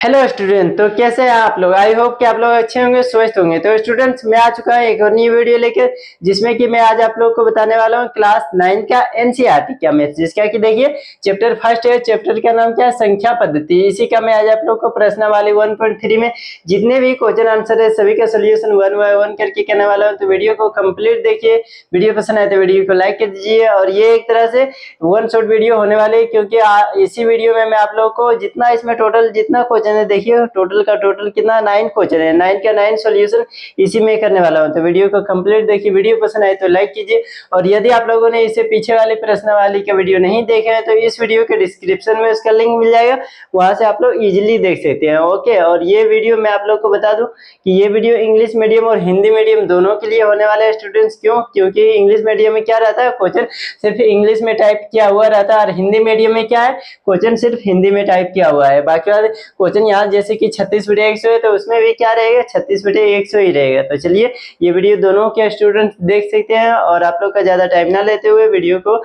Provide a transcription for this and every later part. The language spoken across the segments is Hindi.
Hello student. तो कैसे हैं आप लोग? आई होप कि आप लोग अच्छे होंगे, स्वस्थ होंगे। तो स्टूडेंट्स, मैं आ चुका हूं एक और नई वीडियो लेकर, जिसमें कि मैं आज आप लोग को बताने वाला हूं क्लास 9 का एनसीईआरटी का मैथ, जिसका कि देखिए चैप्टर फर्स्ट है। चैप्टर का नाम क्या है? संख्या पद्धति। इसी का मैं आज आप लोग को प्रश्नावली 1.3 में जितने भी क्वेश्चन आंसर है सभी का सोल्यूशन 1 बाय 1 करके करने वाला हूँ। तो वीडियो को कंप्लीट देखिए। वीडियो पसंद आए तो वीडियो को लाइक कर दीजिए। और ये एक तरह से वन शॉट वीडियो होने वाली है, क्योंकि इसी वीडियो में मैं आप लोग को जितना इसमें टोटल जितना क्वेश्चन है, देखिए टोटल का टोटल कितना 9 क्वेश्चन है। 9 का 9 सॉल्यूशन इसी में करने वाला हूं। तो वीडियो को कंप्लीट देखिए। वीडियो पसंद आए तो लाइक कीजिए। और यदि आप लोगों ने इससे पीछे वाले प्रश्नावली का वीडियो नहीं देखे हैं तो इस वीडियो के डिस्क्रिप्शन में उसका लिंक मिल जाएगा, वहां से आप लोग इजिली देख सकते हैं। ओके। और ये वीडियो मैं आप लोग को बता दूं कि ये वीडियो इंग्लिश मीडियम और हिंदी मीडियम दोनों के लिए होने वाला है स्टूडेंट्स। क्यों? क्योंकि इंग्लिश मीडियम में क्या रहता है, क्वेश्चन सिर्फ इंग्लिश में टाइप किया हुआ रहता है, और हिंदी मीडियम में क्या है, क्वेश्चन सिर्फ हिंदी में टाइप किया हुआ है। बाकी वाले क्वेश्चन यहाँ जैसे कि 36/100 है, तो उसमें भी क्या रहेगा, 36/100 ही रहेगा। तो चलिए, ये वीडियो दोनों के स्टूडेंट देख सकते हैं। और आप लोग का ज्यादा टाइम ना लेते हुए वीडियो को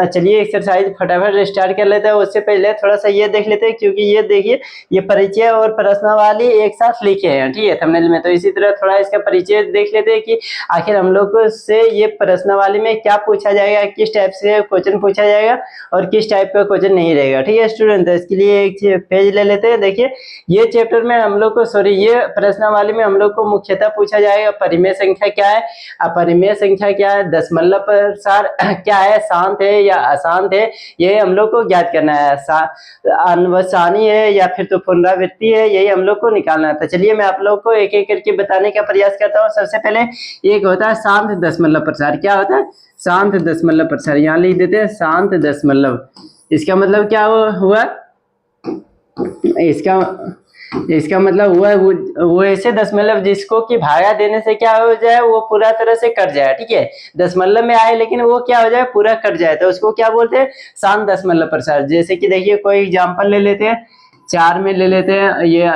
चलिए एक्सरसाइज फटाफट स्टार्ट कर लेते हैं। उससे पहले थोड़ा सा ये देख लेते हैं, क्योंकि ये देखिए ये परिचय और प्रश्नावली एक साथ लिखे हैं, ठीक है, थंबनेल में। तो इसी तरह थोड़ा इसका परिचय देख लेते हैं कि आखिर हम लोग से ये प्रश्नावली में क्या पूछा जाएगा, किस टाइप से क्वेश्चन पूछा जाएगा और किस टाइप का क्वेश्चन नहीं रहेगा। ठीक है स्टूडेंट, तो इसके लिए एक पेज ले लेते हैं। देखिए ये चैप्टर में हम लोग को ये प्रश्नावली में हम लोग को मुख्यतः पूछा जाएगा परिमेय संख्या क्या है, अपरिमेय संख्या क्या है, दशमलव प्रसार क्या है, शांत है या अशांत है, ये हम लोग को ज्ञात करना है। अनवसानी है या फिर तो पुनरावृत्ति है, यही हम लोग को निकालना था। चलिए मैं आप लोग को एक एक करके बताने का प्रयास करता हूँ। सबसे पहले एक होता है शांत दशमलव प्रसार। क्या होता है? शांत दशमलव प्रसार। यहाँ लिख देते हैं शांत दशमलव। इसका मतलब क्या हुआ? इसका मतलब हुआ वो ऐसे दशमलव जिसको कि भागा देने से क्या हो जाए, वो पूरा तरह से कट जाए। ठीक है, दशमलव में आए लेकिन वो क्या हो जाए, पूरा कट जाए, तो उसको क्या बोलते हैं? शांत दशमलव प्रसार। जैसे कि देखिए कोई एग्जांपल ले लेते हैं, 4 में ले लेते हैं, ये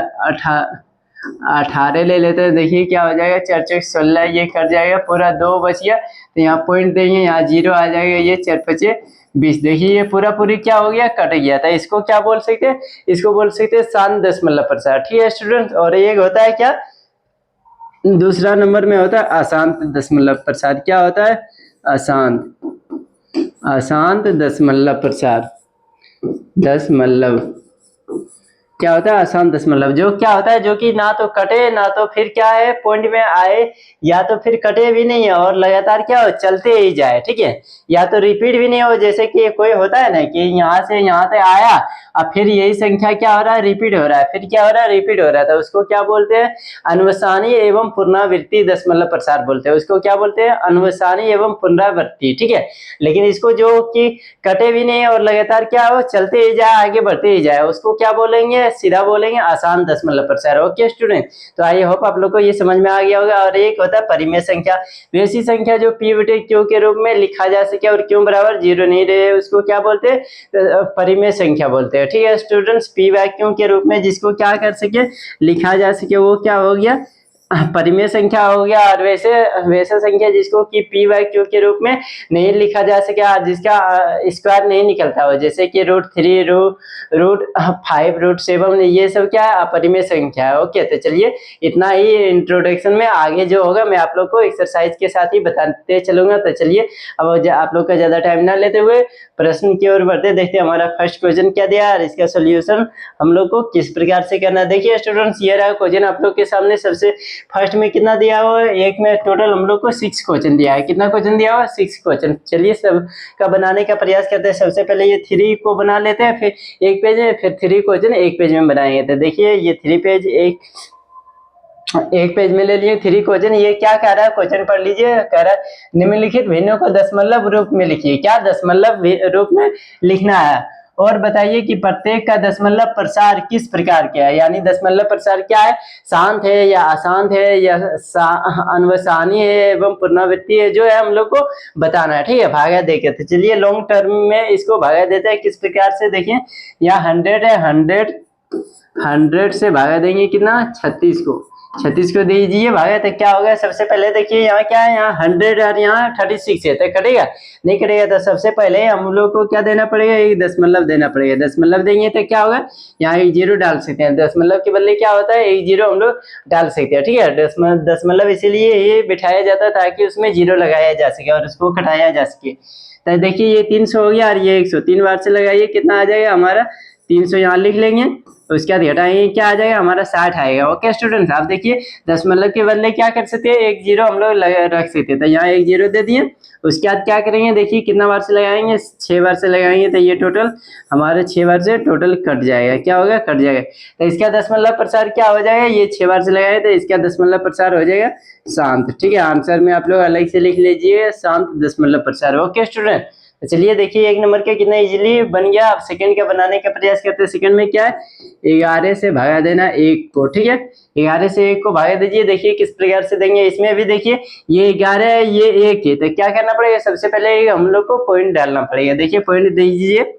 18 ले लेते हैं। देखिए क्या हो जाएगा, 4 4 16, ये कट जाएगा, पूरा 2 बच गया, तो यहाँ पॉइंट देंगे, यहाँ 0 आ जाएगा, ये 4 5 20। देखिए ये पूरा पूरी क्या हो गया, कट गया था। इसको क्या बोल सकते हैं? इसको बोल सकते हैं शांत दशमलव प्रसार। ठीक है स्टूडेंट। और एक होता है क्या, दूसरा नंबर में होता है अशांत दशमलव प्रसार। क्या होता है? अशांत दशमलव प्रसार। दशमलव क्या होता है? अशांत दशमलव। जो क्या होता है, जो कि ना तो कटे ना तो फिर क्या है पॉइंट में आए, या तो फिर कटे भी नहीं है और लगातार क्या हो, चलते ही जाए। ठीक है, या तो रिपीट भी नहीं हो। जैसे कि कोई होता है ना कि यहाँ से आया, अब फिर यही संख्या क्या हो रहा है, रिपीट हो रहा है, फिर क्या हो रहा है, रिपीट हो रहा है, तो उसको क्या बोलते हैं? अनुवसानी एवं पुनरावृत्ति दशमलव प्रसार बोलते हैं। उसको क्या बोलते हैं? अनुवसानी एवं पुनरावृत्ति। ठीक है, लेकिन इसको जो कि कटे भी नहीं और लगातार क्या हो, चलते ही जाए, आगे बढ़ते ही जाए, उसको क्या बोलेंगे? सीधा बोलेंगे अशांत दशमलव प्रसार। ओके स्टूडेंट, तो आई होप आप लोग को ये समझ में आ गया होगा। और एक होता है परिमेय संख्या। वैसी संख्या जो p बटे q के रूप में लिखा जा सके और q बराबर 0 नहीं रहे, उसको क्या बोलते हैं? परिमेय संख्या बोलते हैं। ठीक है स्टूडेंट्स, p बाय q के रूप में जिसको क्या कर सके, लिखा जा सके, वो क्या हो गया, परिमेय संख्या हो गया। और वैसे संख्या जिसको कि p बाय q के रूप में नहीं लिखा जा सके, जिसका स्क्वायर नहीं निकलता हो, जैसे कि √3, √5, √7, ये सब क्या है, अपरिमेय संख्या है। ओके, तो चलिए इतना ही इंट्रोडक्शन में। आगे जो होगा मैं आप लोग को एक्सरसाइज के साथ ही बताते चलूंगा। तो चलिए अब आप लोग का ज्यादा टाइम ना लेते हुए प्रश्न की ओर बढ़ते, देखते हैं हमारा फर्स्ट क्वेश्चन क्या दिया और इसका सोल्यूशन हम लोग को किस प्रकार से करना है। देखिए स्टूडेंट्स, ये रहा क्वेश्चन आप लोग के सामने। सबसे फर्स्ट में कितना दिया हुआ है, एक में टोटल हम लोग को 6 क्वेश्चन दिया है। कितना क्वेश्चन दिया हुआ है? 6 क्वेश्चन। चलिए सब का बनाने का प्रयास करते हैं। सबसे पहले ये 3 को बना लेते हैं, फिर एक पेज में, फिर 3 क्वेश्चन एक पेज में बनाएंगे। तो देखिए ये 3 पेज एक पेज में ले लिए 3 क्वेश्चन। ये क्या कह रहा है, क्वेश्चन पढ़ लीजिए। कह रहा है निम्नलिखित भिन्नों को दशमलव रूप में लिखिए। क्या दशमलव रूप में लिखना है, और बताइए कि प्रत्येक का दशमलव प्रसार किस प्रकार का है। यानी दशमलव प्रसार क्या है, शांत है या अशांत है या अनुवसानी है एवं पुनरावृत्ति है, जो है हम लोग को बताना है। ठीक है, भागा देके। तो चलिए लॉन्ग टर्म में इसको भागा देते हैं किस प्रकार से। देखिए यहाँ 100 है, 100 से भागा देंगे कितना, 36 को। 36 को दीजिए भागा तो क्या होगा, सबसे पहले देखिए यहाँ क्या है, यहाँ 100 और यहाँ 36 है तो कटेगा नहीं, कटेगा तो सबसे पहले हम लोग को क्या देना पड़ेगा, एक दशमलव देना पड़ेगा। दशमलव देंगे तो क्या होगा, यहाँ एक जीरो डाल सकते हैं, दशमलव के बदले क्या होता है एक जीरो हम लोग डाल सकते हैं, ठीक है। दशमलव इसीलिए ये बिठाया जाता है ताकि उसमें जीरो लगाया जा सके और उसको घटाया जा सके। तो देखिए ये 300 हो गया और ये 100, 3 बार से लगाइए कितना आ जाएगा हमारा 300, यहाँ लिख लेंगे। उसके बाद घटाएंगे क्या आ जाएगा हमारा 60 आएगा। ओके स्टूडेंट्स, आप देखिए दशमलव के बदले क्या कर सकते हैं, एक जीरो हम लोग रख सकते हैं, तो यहाँ एक जीरो दे दिए। उसके बाद क्या करेंगे, देखिए कितना बार से लगाएंगे, 6 बार से लगाएंगे तो ये टोटल हमारे 6 बार से टोटल कट जाएगा, क्या होगा कट जाएगा। तो इसका दशमलव प्रसार क्या हो जाएगा, ये 6 बार से लगाए तो इसका दशमलव प्रसार हो जाएगा शांत, ठीक है। आंसर में आप लोग अलग से लिख लीजिए शांत दशमलव प्रसार। ओके स्टूडेंट, तो चलिए देखिए एक नंबर का कितना इजीली बन गया। आप सेकंड का बनाने का प्रयास करते हैं। सेकंड में क्या है, 11 से भागा देना 1 को, ठीक है। 11 से 1 को भागा दीजिए, देखिए किस प्रकार से देंगे। इसमें भी देखिए ये 11 है ये 1 है, तो क्या करना पड़ेगा, सबसे पहले हम लोग को पॉइंट डालना पड़ेगा। देखिए पॉइंट दीजिए,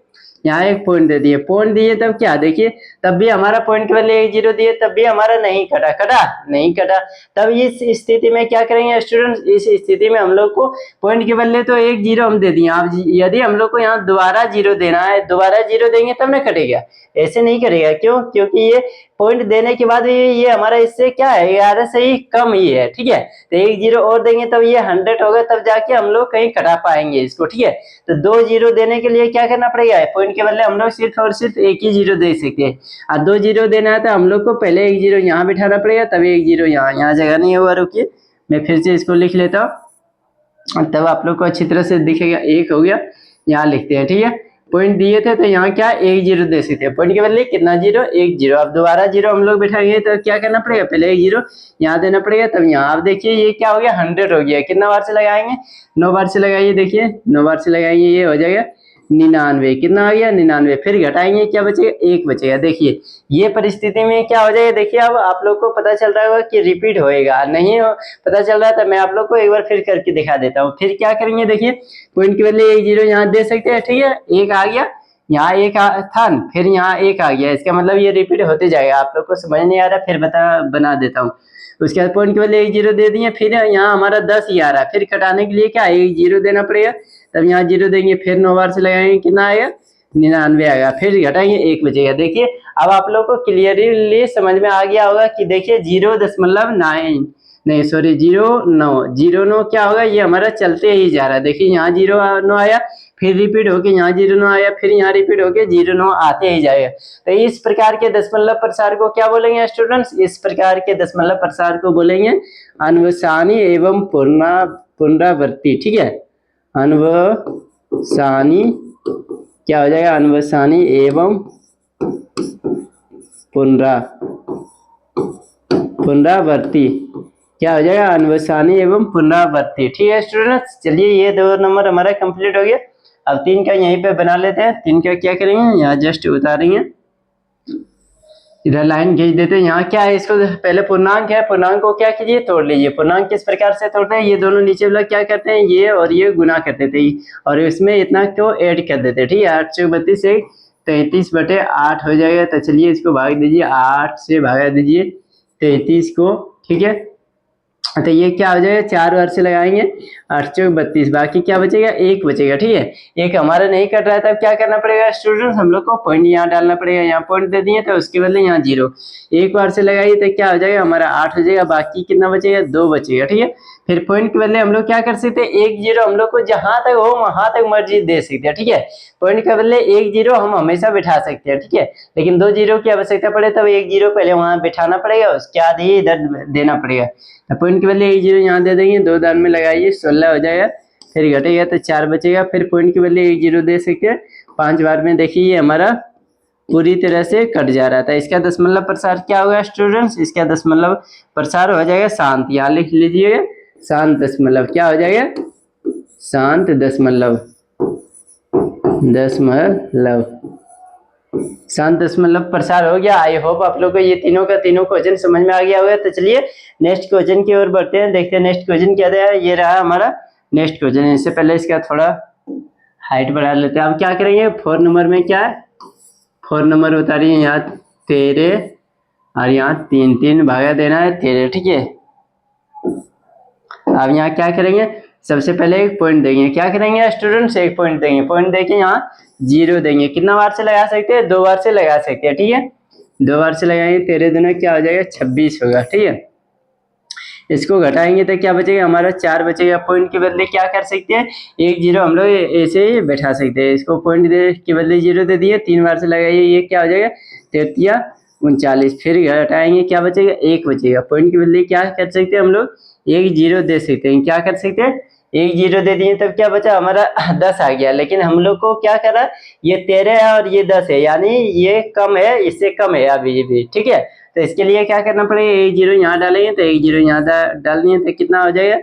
यहाँ एक पॉइंट दे दिए, पॉइंट दिए तब क्या देखिए, तब भी हमारा पॉइंट के बदले एक जीरो दिए तब भी हमारा नहीं कटा, कटा नहीं कटा। तब इस स्थिति में क्या करेंगे स्टूडेंट्स, इस स्थिति में हम लोग को पॉइंट के बदले तो एक जीरो हम दे दिए। आप यदि हम लोग को यहाँ दोबारा जीरो देना है, दोबारा जीरो देंगे तब ना कटेगा, ऐसे नहीं करेगा। क्यों, क्योंकि ये पॉइंट देने के बाद ये हमारा इससे क्या है 11 से ही कम ही है, ठीक है। तो एक जीरो और देंगे तब ये 100 होगा, तब जाके हम लोग कहीं कटा पाएंगे इसको, ठीक है। तो 2 जीरो देने के लिए क्या करना पड़ेगा, पॉइंट के बदले हम लोग सिर्फ और सिर्फ एक ही जीरो दे सकते हैं। और 2 जीरो देना है तो हम लोग को पहले एक जीरो यहाँ बिठाना पड़ेगा, तब एक जीरो यहाँ जगह नहीं होगा। रुकिए मैं फिर से इसको लिख लेता हूँ, तब आप लोग को अच्छी तरह से दिखेगा। 1 हो गया, यहाँ लिखते हैं, ठीक है। पॉइंट दिए थे तो यहाँ क्या एक जीरो दे सकते हैं, पॉइंट के बदले कितना जीरो, एक जीरो। अब दोबारा जीरो हम लोग बिठाएंगे तो क्या करना पड़ेगा, पहले एक जीरो यहाँ देना पड़ेगा, तब यहाँ आप देखिए ये क्या हो गया 100 हो गया। कितना बार से लगाएंगे, 9 बार से लगाइए, देखिए 9 बार से लगाएंगे ये हो जाएगा 99। कितना आ गया 99। फिर घटाएंगे क्या बचेगा, 1 बचेगा। देखिए ये परिस्थिति में क्या हो जाएगा, देखिए अब आप लोग को पता चल रहा होगा कि रिपीट होएगा, नहीं हो पता चल रहा है तो मैं आप लोग को एक बार फिर करके दिखा देता हूँ। फिर क्या करेंगे, देखिए पॉइंट के बदले एक जीरो यहाँ दे सकते हैं, ठीक है। 1 आ गया, यहाँ 1 था, फिर यहाँ 1 आ गया, इसका मतलब ये रिपीट होते जाएगा। आप लोग को समझ नहीं आ रहा, फिर बना देता हूँ। उसके बाद पॉइंट के बदले एक जीरो दे दिए, फिर यहाँ हमारा 10 ही आ रहा है, फिर कटाने के लिए क्या एक जीरो देना पड़ेगा, तब यहाँ जीरो देंगे, फिर 9 बार से लगाएंगे, कितना आएगा 99 आएगा। फिर घटाएंगे 1 बचेगा। देखिए अब आप लोग को क्लियरली समझ में आ गया होगा कि देखिए 0.9 नहीं सॉरी 0.9 क्या होगा, ये हमारा चलते ही जा रहा है। देखिए यहाँ 0.9 आया, फिर रिपीट होके यहाँ 0.9 आया, फिर यहाँ रिपीट होके 0.9 आते ही जाएगा। तो इस प्रकार के दशमलव प्रसार को क्या बोलेंगे स्टूडेंट्स, इस प्रकार के दशमलव प्रसार को बोलेंगे अनुसानी एवं पुनरावर्ती, ठीक है। अनुसानी क्या हो जाएगा, अनुसानी एवं पुनरावर्ती क्या हो जाएगा, अनुसानी एवं पुनरावर्ती, ठीक है स्टूडेंट्स। चलिए ये 2 नंबर हमारा कंप्लीट हो गया। अब 3 का यहीं पे बना लेते हैं। 3 का क्या करेंगे, यहाँ जस्ट उतारेंगे, इधर लाइन खींच देते हैं। यहाँ क्या है, इसको पहले पूर्णांक है, पूर्णांक को क्या कीजिए तोड़ लीजिए। पूर्णांक किस प्रकार से तोड़ते हैं, ये दोनों नीचे वाला क्या करते हैं, ये और ये गुना कर देते हैं और इसमें इतना को ऐड कर देते हैं, ठीक है। 8 से 32 से 33/8 हो जाएगा। तो चलिए इसको भाग दीजिए, 8 से भागा दीजिए 33 को, ठीक है। तो ये क्या हो जाएगा, 4 बार से लगाएंगे, 8 चौक 32, बाकी क्या बचेगा 1 बचेगा, ठीक है। 1 हमारा नहीं कट रहा है, तब क्या करना पड़ेगा स्टूडेंट्स, हम लोग को पॉइंट यहाँ डालना पड़ेगा। यहाँ पॉइंट दे दिए तो उसके बदले यहाँ 0, 1 बार से लगाइए तो क्या हो जाएगा हमारा 8 हो जाएगा, बाकी कितना बचेगा 2 बचेगा, ठीक है। फिर पॉइंट के बदले हम लोग क्या कर सकते हैं, 1 0 हम लोग को जहां तक हो वहां तक मर्जी दे सकते हैं, ठीक है। पॉइंट के बदले 1 0 हम हमेशा बिठा सकते हैं, ठीक है। लेकिन 2 0 की आवश्यकता पड़े तब 1 0 पहले वहां बिठाना पड़ेगा, उसके बाद ही इधर देना पड़ेगा। पॉइंट के बदले 1 0 यहाँ दे देंगे, 2 दान में लगाइए 16 हो जाएगा, फिर घटेगा तो 4 बचेगा। फिर पॉइंट के बदले 1 0 दे सकते हैं, 5 बार में देखिए हमारा पूरी तरह से कट जा रहा था। इसका दशमलव प्रसार क्या होगा स्टूडेंट्स, इसका दशमलव प्रसार हो जाएगा शांत, यहाँ लिख लीजिएगा शांत दशमलव, क्या हो जाएगा शांत दशमलव, शांत दशमलव प्रसार हो गया। आई होप आप लोग को ये तीनों का तीनों क्वेश्चन समझ में आ गया होगा। तो चलिए नेक्स्ट क्वेश्चन की ओर बढ़ते हैं, देखते हैं नेक्स्ट क्वेश्चन क्या है। ये रहा हमारा नेक्स्ट क्वेश्चन। इससे पहले इसका थोड़ा हाइट बढ़ा लेते हैं। अब क्या करेंगे, 4 नंबर में क्या है, 4 नंबर उतारिए यहाँ 13 और यहाँ 3 भागा देना है 13, ठीक है। अब यहाँ क्या करेंगे, सबसे पहले एक पॉइंट देंगे। क्या करेंगे स्टूडेंट्स, एक पॉइंट देंगे। पॉइंट देके यहाँ 0 देंगे। कितना बार से लगा सकते हैं, 2 बार से लगा सकते हैं, ठीक है। 2 बार से लगाएंगे, 13 दूना क्या हो जाएगा, 26 होगा, ठीक है। इसको घटाएंगे तो क्या बचेगा, हमारा 4 बचेगा। पॉइंट के बदले क्या कर सकते हैं, 1 0 हम लोग ऐसे ही बैठा सकते हैं। इसको पॉइंट के बदले 0 दे दिए, 3 बार से लगाइए, ये क्या हो जाएगा 33 39। फिर घटाएंगे, क्या बचेगा, 1 बचेगा। पॉइंट के बदले क्या कर सकते हैं हम लोग, 1 0 दे सकते हैं। क्या कर सकते हैं, 1 0 दे दिए, तब क्या बचा हमारा 10 आ गया। लेकिन हम लोग को क्या करा, ये 13 है और ये 10 है, यानी ये कम है, इससे कम है अभी भी, ठीक है। तो इसके लिए क्या करना पड़ेगा, 1 0 यहाँ डालेंगे तो 1 0 यहाँ डालेंगे तो कितना हो जाएगा,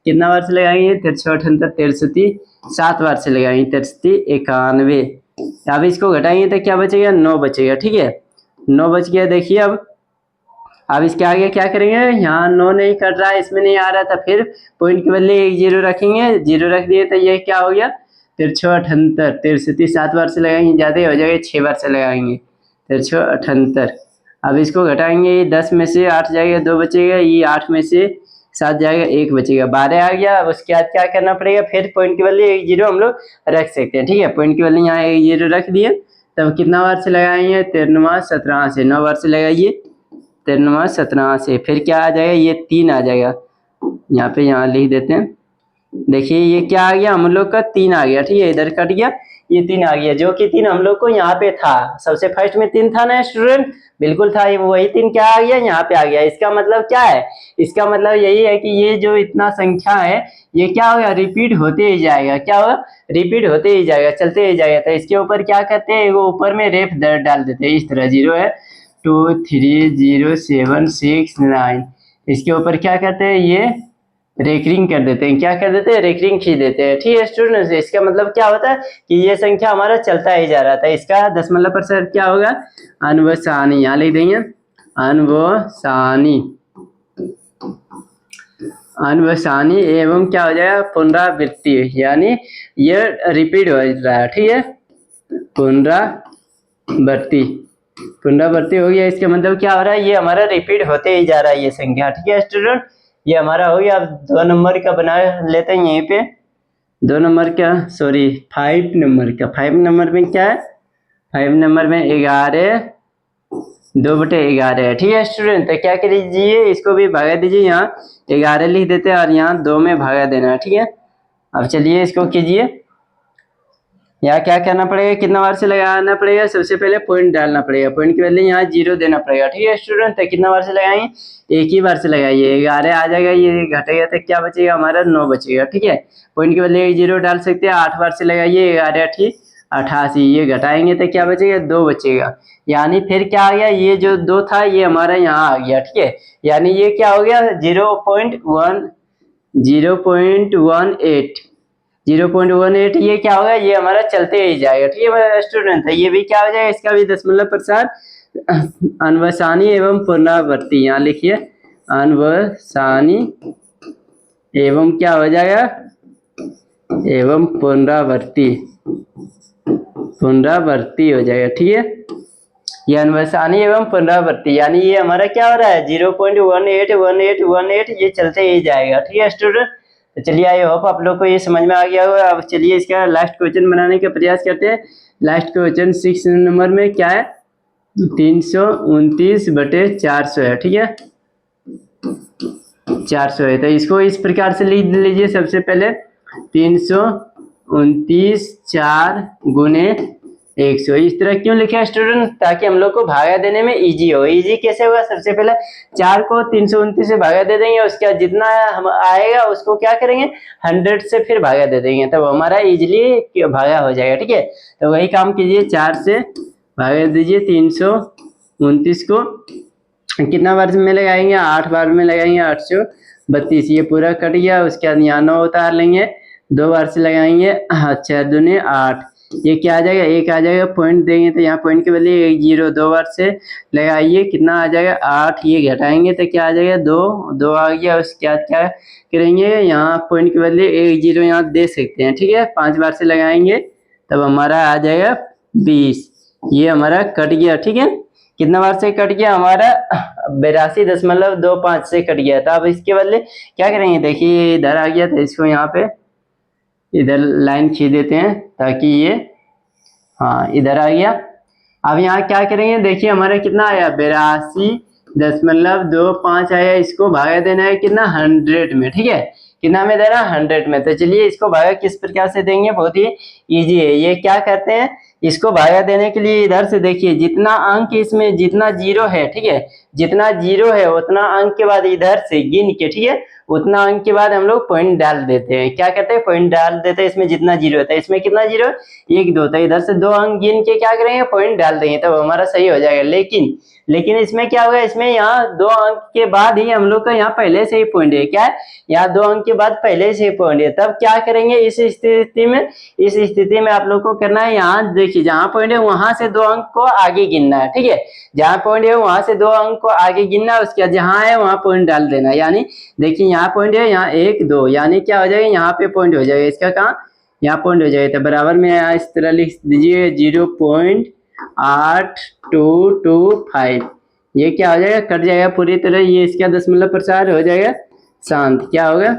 कितना बार से लगाएंगे, 13 38 63, 7 बार से लगाएंगे, 33 91। अब इसको घटाएंगे तो क्या बचेगा, 9 बचेगा, ठीक है। 9 बच गया। देखिए अब इसके आगे क्या करेंगे, यहाँ 9 नहीं कट रहा है, इसमें नहीं आ रहा था, फिर पॉइंट के बदले 1 0 रखेंगे, 0 रख दिए तो ये क्या हो गया, 13 38 63, 7 बार से लगाएंगे, ज़्यादा हो जाएगा, 6 बार से लगाएंगे, 13 38। अब इसको घटाएंगे, 10 में से 8 जाएगा, 2 बचेगा, ये 8 में से 7 जाएगा, 1 बचेगा, 12 आ गया। अब उसके बाद क्या करना पड़ेगा, फिर पॉइंट के बदले 1 0 हम लोग रख सकते हैं, ठीक है। पॉइंट के बदले यहाँ 1 0 रख दिए, तब कितना बार से लगाएंगे, 13 17 से, 9 बार से लगाइए, 13 17 से, फिर क्या आ जाएगा, ये 3 आ जाएगा। यहाँ पे यहाँ लिख देते हैं, देखिए ये क्या आ गया, हम लोग का 3 आ गया, ठीक है। इधर कट गया, ये 3 आ गया, जो कि 3 हम लोग को यहाँ पे था। सबसे फर्स्ट में 3 था ना स्टूडेंट, बिल्कुल था, ये वही 3 क्या आ गया, यहाँ पे आ गया। इसका मतलब क्या है, इसका मतलब यही है कि ये जो इतना संख्या है, ये क्या होगा, रिपीट होते ही जाएगा। क्या होगा, रिपीट होते ही जाएगा, चलते ही जाएगा। तो इसके ऊपर क्या करते हैं, वो ऊपर में रेफ डाल देते हैं, इस तरह 0 है 2 3 0 7 6 9। इसके ऊपर क्या करते हैं, ये रेकरिंग कर देते हैं। क्या कर देते हैं, रेकरिंग खींच देते हैं, ठीक है स्टूडेंट्स। इसका मतलब क्या होता है कि ये संख्या हमारा चलता ही जा रहा था। इसका दशमलव प्रसर क्या होगा, अनवसानी, यहाँ लिख देंगे अनवसानी, अनवसानी एवं क्या हो जाएगा, पुनरावृत्ति, यानी ये रिपीट हो रहा है, ठीक है। पुनरावृत्ति, पुनरावृत्ति हो गया। इसका मतलब क्या हो रहा है, ये हमारा रिपीट होते ही जा रहा है ये संख्या, ठीक है स्टूडेंट। ये हमारा हो गया। अब 2 नंबर का बना लेते हैं यहीं पे, 2 नंबर का, सॉरी 5 नंबर का। 5 नंबर में क्या है, 5 नंबर में 11 2/11 है, ठीक है स्टूडेंट। तो क्या कर दीजिए, इसको भी भागा दीजिए, यहाँ 11 लिख देते हैं और यहाँ 2 में भागा देना है, ठीक है। अब चलिए इसको कीजिए, यहाँ क्या करना पड़ेगा, कितना बार से लगाना पड़ेगा, सबसे पहले पॉइंट डालना पड़ेगा। पॉइंट के बदले यहाँ 0 देना पड़ेगा, ठीक है स्टूडेंट। तो कितना बार से लगाएंगे, एक ही बार से लगाइए, 11 आ जाएगा, ये घटेगा तो क्या बचेगा हमारा, 9 बचेगा, ठीक है। पॉइंट के बदले 0 डाल सकते हैं, 8 बार से लगाइए, 11 8 88, ये घटाएंगे तो क्या बचेगा, 2 बचेगा। यानी फिर क्या आ गया, ये जो 2 था ये हमारा यहाँ आ गया, ठीक है। यानी ये क्या हो गया, 0.18, ये क्या होगा, ये हमारा चलते ही जाएगा, ठीक है स्टूडेंट। ये भी क्या हो जाएगा, इसका भी दशमलव प्रसार अनवसानी एवं पुनरावृत्ति, यहाँ लिखिए अनवसानी एवं क्या हो जाएगा, एवं पुनरावृत्ति, पुनरावृत्ति हो जाएगा, ठीक है। ये अनवसानी एवं पुनरावृत्ति, यानी ये हमारा क्या हो रहा है, 0.181818, ये चलते ही जाएगा, ठीक है स्टूडेंट। तो चलिए आई होप आप लोग को ये समझ में आ गया होगा। अब चलिए इसका लास्ट क्वेश्चन बनाने का प्रयास करते हैं। लास्ट क्वेश्चन 6 नंबर में क्या है, 329/400 है, ठीक है, 400 है। तो इसको इस प्रकार से लिख लीजिए, सबसे पहले 329 4 गुने 100। इस तरह क्यों लिखा है स्टूडेंट, ताकि हम लोग को भागा देने में इजी हो। इजी कैसे होगा, सबसे पहले 4 को 329 से भागा दे देंगे, उसके बाद जितना हम आएगा उसको क्या करेंगे, 100 से फिर भागा दे देंगे, तब हमारा इजीली भागा हो जाएगा, ठीक है। तो वही काम कीजिए, 4 से भागा दीजिए 329 को, कितना बार में लगाएंगे, 8 बार में लगाएंगे, 832, ये पूरा कट गया। उसके बाद यहाँ 9 उतार लेंगे, 2 बार से लगाएंगे, 4 दूने 8, ये क्या आ जाएगा, 1 आ जाएगा। पॉइंट देंगे तो यहाँ पॉइंट के बदले 1 0 2 बार से लगाइए, कितना आ जाएगा 8, ये घटाएंगे तो क्या आ जाएगा 2 आ गया। उसके बाद क्या करेंगे, यहाँ पॉइंट के बदले 1 0 यहाँ दे सकते हैं, ठीक है। 5 बार से लगाएंगे तब हमारा आ जाएगा 20, ये हमारा कट गया, ठीक है। कितना बार से कट गया हमारा 82.25 से कट गया था। अब इसके बदले क्या करेंगे, देखिए इधर आ गया था, इसको यहाँ पे इधर लाइन खींच देते हैं ताकि ये, हाँ इधर आ गया। अब यहाँ क्या करेंगे, देखिए हमारा कितना आया 82.25 आया, इसको भागा देना है कितना 100 में, ठीक है, कितना में देना 100 में। तो चलिए इसको भागा किस प्रकार से देंगे, बहुत ही इजी है। ये क्या कहते हैं, इसको भागा देने के लिए इधर से देखिए जितना अंक इसमें जितना जीरो है, ठीक है, जितना जीरो है उतना अंक के बाद इधर से गिन के, ठीक है, उतना अंक के बाद हम लोग पॉइंट डाल देते हैं। क्या कहते हैं, पॉइंट डाल देते हैं। इसमें जितना जीरो होता है, इसमें कितना जीरो, 1 2, तो इधर से 2 अंक गिन के क्या करेंगे, पॉइंट डाल देंगे, तब हमारा सही हो जाएगा। लेकिन इसमें क्या होगा, इसमें यहाँ 2 अंक के बाद ही हम लोग का यहाँ पहले से ही पॉइंट है, क्या है, यहाँ 2 अंक के बाद पहले से ही पॉइंट है। तब क्या करेंगे इस स्थिति में आप लोग को करना है, यहाँ देखिए जहाँ पॉइंट है वहां से 2 अंक को आगे गिनना है, ठीक है, जहाँ पॉइंट है वहां से 2 अंक को आगे गिनना है, उसके बाद जहाँ है वहां पॉइंट डाल देना। यानी देखिए यहाँ पॉइंट है, यहाँ 1 2, यानी क्या हो जाएगा, यहाँ पे पॉइंट हो जाएगा, इसका कहाँ, यहाँ पॉइंट हो जाएगा। तो बराबर में यहाँ इस तरह लिख दीजिए 0.8225, ये क्या हो जाएगा, कट जाएगा पूरी तरह, ये इसका दशमलव प्रसार हो जाएगा शांत, क्या होगा,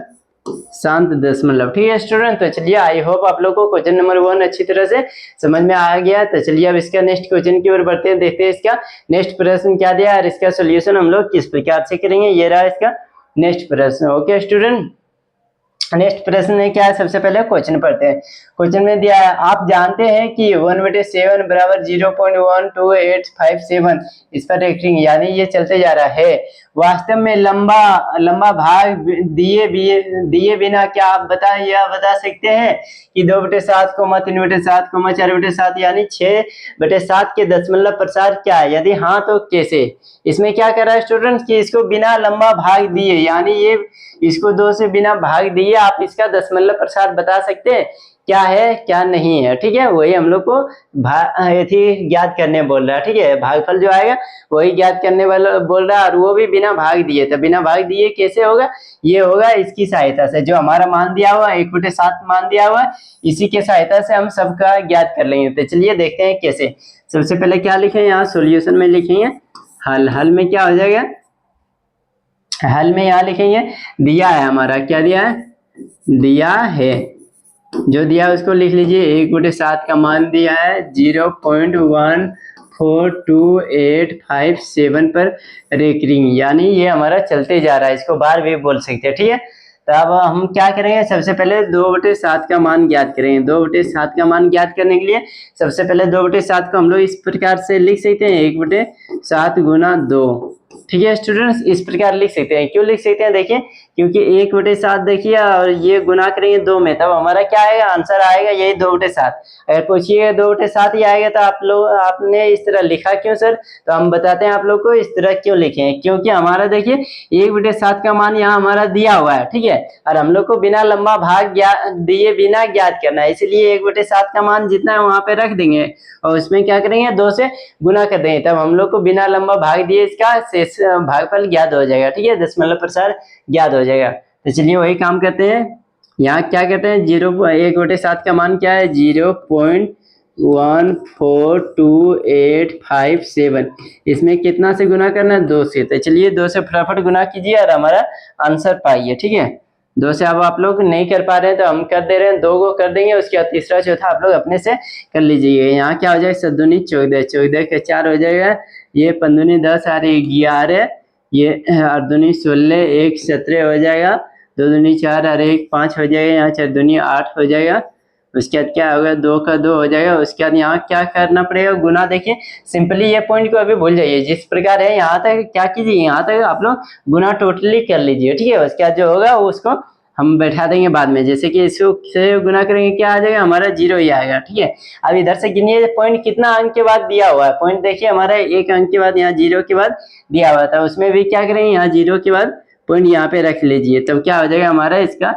शांत दशमलव। ठीक है स्टूडेंट, तो चलिए आई होप आप लोगों को क्वेश्चन नंबर 1 अच्छी तरह से समझ में आ गया। तो चलिए अब इसका नेक्स्ट क्वेश्चन की ओर बढ़ते हैं, देखते हैं इसका नेक्स्ट प्रश्न क्या दिया और इसका सोल्यूशन हम लोग किस प्रकार से करेंगे। ये रहा इसका नेक्स्ट प्रश्न। ओके स्टूडेंट, नेक्स्ट प्रश्न में क्या है, सबसे पहले क्वेश्चन पढ़ते हैं। क्वेश्चन में दिया है, आप जानते हैं कि 1/7 बराबर 0.12857 इस पर रेटिंग, यानी ये चलते जा रहा है। वास्तव में लंबा भाग दिए बिना क्या आप बता सकते हैं कि 2/7, 3/7, 4/7 यानी 6/7 के दशमलव प्रसार क्या है, यदि हाँ तो कैसे। इसमें क्या कर रहा है स्टूडेंट्स कि इसको बिना लंबा भाग दिए, यानी ये इसको 2 से बिना भाग दिए आप इसका दशमलव प्रसार बता सकते हैं क्या है क्या नहीं है। ठीक है, वही हम लोग को ज्ञात करने बोल रहा है। ठीक है, भागफल जो आएगा वही ज्ञात करने वाला बोल रहा है, और वो भी बिना भाग दिए। तो बिना भाग दिए कैसे होगा, ये होगा इसकी सहायता से, जो हमारा मान दिया हुआ 1/7 मान दिया हुआ है, इसी के सहायता से हम सबका ज्ञात कर लेंगे। तो चलिए देखते हैं कैसे। सबसे पहले क्या लिखें, यहाँ सोल्यूशन में लिखेंगे हल में क्या हो जाएगा, हल में यहाँ लिखेंगे दिया है हमारा, क्या दिया है, दिया है, जो दिया है उसको लिख लीजिए। 1/7 का मान दिया है 0.14287 पर रेकरिंग, यानी ये हमारा चलते जा रहा है, इसको बार भी बोल सकते हैं। ठीक है, तो अब हम क्या करेंगे, सबसे पहले 2/7 का मान ज्ञात करेंगे। 2/7 का मान ज्ञात करने के लिए सबसे पहले 2/7 को हम लोग इस प्रकार से लिख सकते हैं, 1/7 गुना 2। ठीक है स्टूडेंट्स, इस प्रकार लिख सकते हैं। क्यों लिख सकते हैं, देखिए क्योंकि 1/7 देखिए और ये गुना करेंगे 2 में, तब हमारा क्या आएगा, आंसर आएगा यही 2/7। अगर पूछिएगा 2/7 ही आएगा तो आपने इस तरह लिखा क्यों सर, तो हम बताते हैं आप लोग को इस तरह क्यों लिखे हैं। क्योंकि हमारा देखिए 1/7 का मान यहाँ हमारा दिया हुआ है, ठीक है, और हम लोग को बिना लंबा भाग दिए बिना ज्ञात करना है, इसलिए 1/7 का मान जितना है वहां पे रख देंगे और उसमें क्या करेंगे 2 से गुना कर देंगे, तब हम लोग को बिना लंबा भाग दिए इसका शेष भागफल ज्ञात हो जाएगा। ठीक है, दशमलव प्रसार ज्ञात हो जाएगा। तो चलिए वही काम करते हैं। यहाँ क्या कहते हैं 1/7 का मान क्या है 0.14287, इसमें कितना से गुना करना है 2 से। तो चलिए 2 से फटाफट गुना कीजिए और हमारा आंसर पाइए। ठीक है, 2 से अब आप लोग नहीं कर पा रहे हैं तो हम कर दे रहे हैं, 2 को कर देंगे, उसके बाद तीसरा चौथा आप लोग अपने से कर लीजिए। यहाँ क्या हो जाएगा 7×2 = 14, 14 के 4 हो जाएगा, ये 5×2 = 10 और 11, ये 8×2 = 16, 1 17 हो जाएगा, 2×2 = 4 और 1 5 हो जाएगा, यहाँ 4×2 = 8 हो जाएगा। उसके बाद क्या होगा 2 का 2 हो जाएगा। उसके बाद यहाँ क्या करना पड़ेगा, गुना। देखिए सिंपली ये पॉइंट को अभी भूल जाइए, जिस प्रकार है यहाँ तक क्या कीजिए, यहाँ तक आप लोग गुना टोटली कर लीजिए। ठीक है, उसके बाद जो होगा उसको हम बैठा देंगे बाद में, जैसे कि इसको से गुना करेंगे क्या आ जाएगा, हमारा 0 ही आएगा। ठीक है, अब इधर से गिनिए पॉइंट कितना अंक के बाद दिया हुआ है। पॉइंट देखिए हमारा 1 अंक के बाद यहाँ 0 के बाद दिया हुआ था, उसमें भी क्या करेंगे यहाँ 0 के बाद पॉइंट यहाँ पे रख लीजिए, तब क्या हो जाएगा हमारा, इसका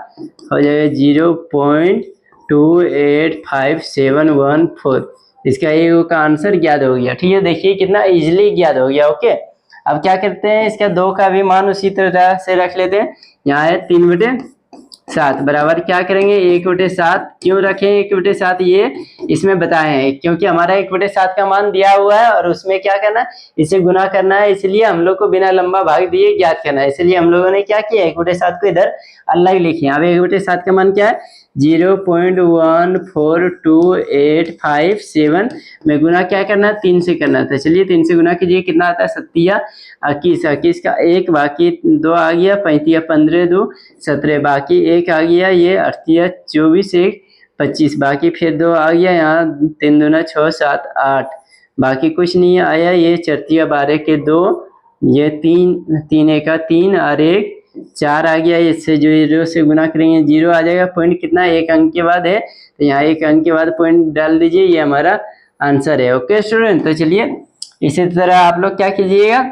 हो जाएगा 0.2857114, इसका ए का आंसर ज्ञात हो गया। ठीक है, देखिए कितना इजिली ज्ञात हो गया। ओके, अब क्या करते हैं, इसका 2 का भी मान उसी तरह से रख लेते हैं। यहाँ है 3/7, 7 बराबर क्या करेंगे 1/7। क्यों रखें 1/7, ये इसमें बताए हैं क्योंकि हमारा 1/7 का मान दिया हुआ है और उसमें क्या करना है, इसे गुना करना है, इसलिए हम लोग को बिना लंबा भाग दिए ज्ञात करना है। इसलिए हम लोगों ने क्या किया 1/7 को इधर अलग लिखे। अब 1/7 का मान क्या है 0.14287 में गुना क्या करना है 3 से करना था। चलिए 3 से गुना कीजिए, कितना आता है 7 21, 21 का 1 बाकी 2 आ गया, 35 15 2 17 बाकी 1 आ गया, ये 38 24 1 25 बाकी फिर 2 आ गया, यहाँ 3 दूना 6 7 8 बाकी कुछ नहीं आया, ये 4 12 के 2, ये 3 1 का 3 और 1 4 आ गया। इससे जो 0 से गुना करेंगे 0 आ जाएगा। पॉइंट कितना एक अंक के बाद है, तो यहाँ एक अंक के बाद पॉइंट डाल दीजिए, ये हमारा आंसर है। ओके स्टूडेंट, तो चलिए इसी तरह आप लोग क्या कीजिएगा,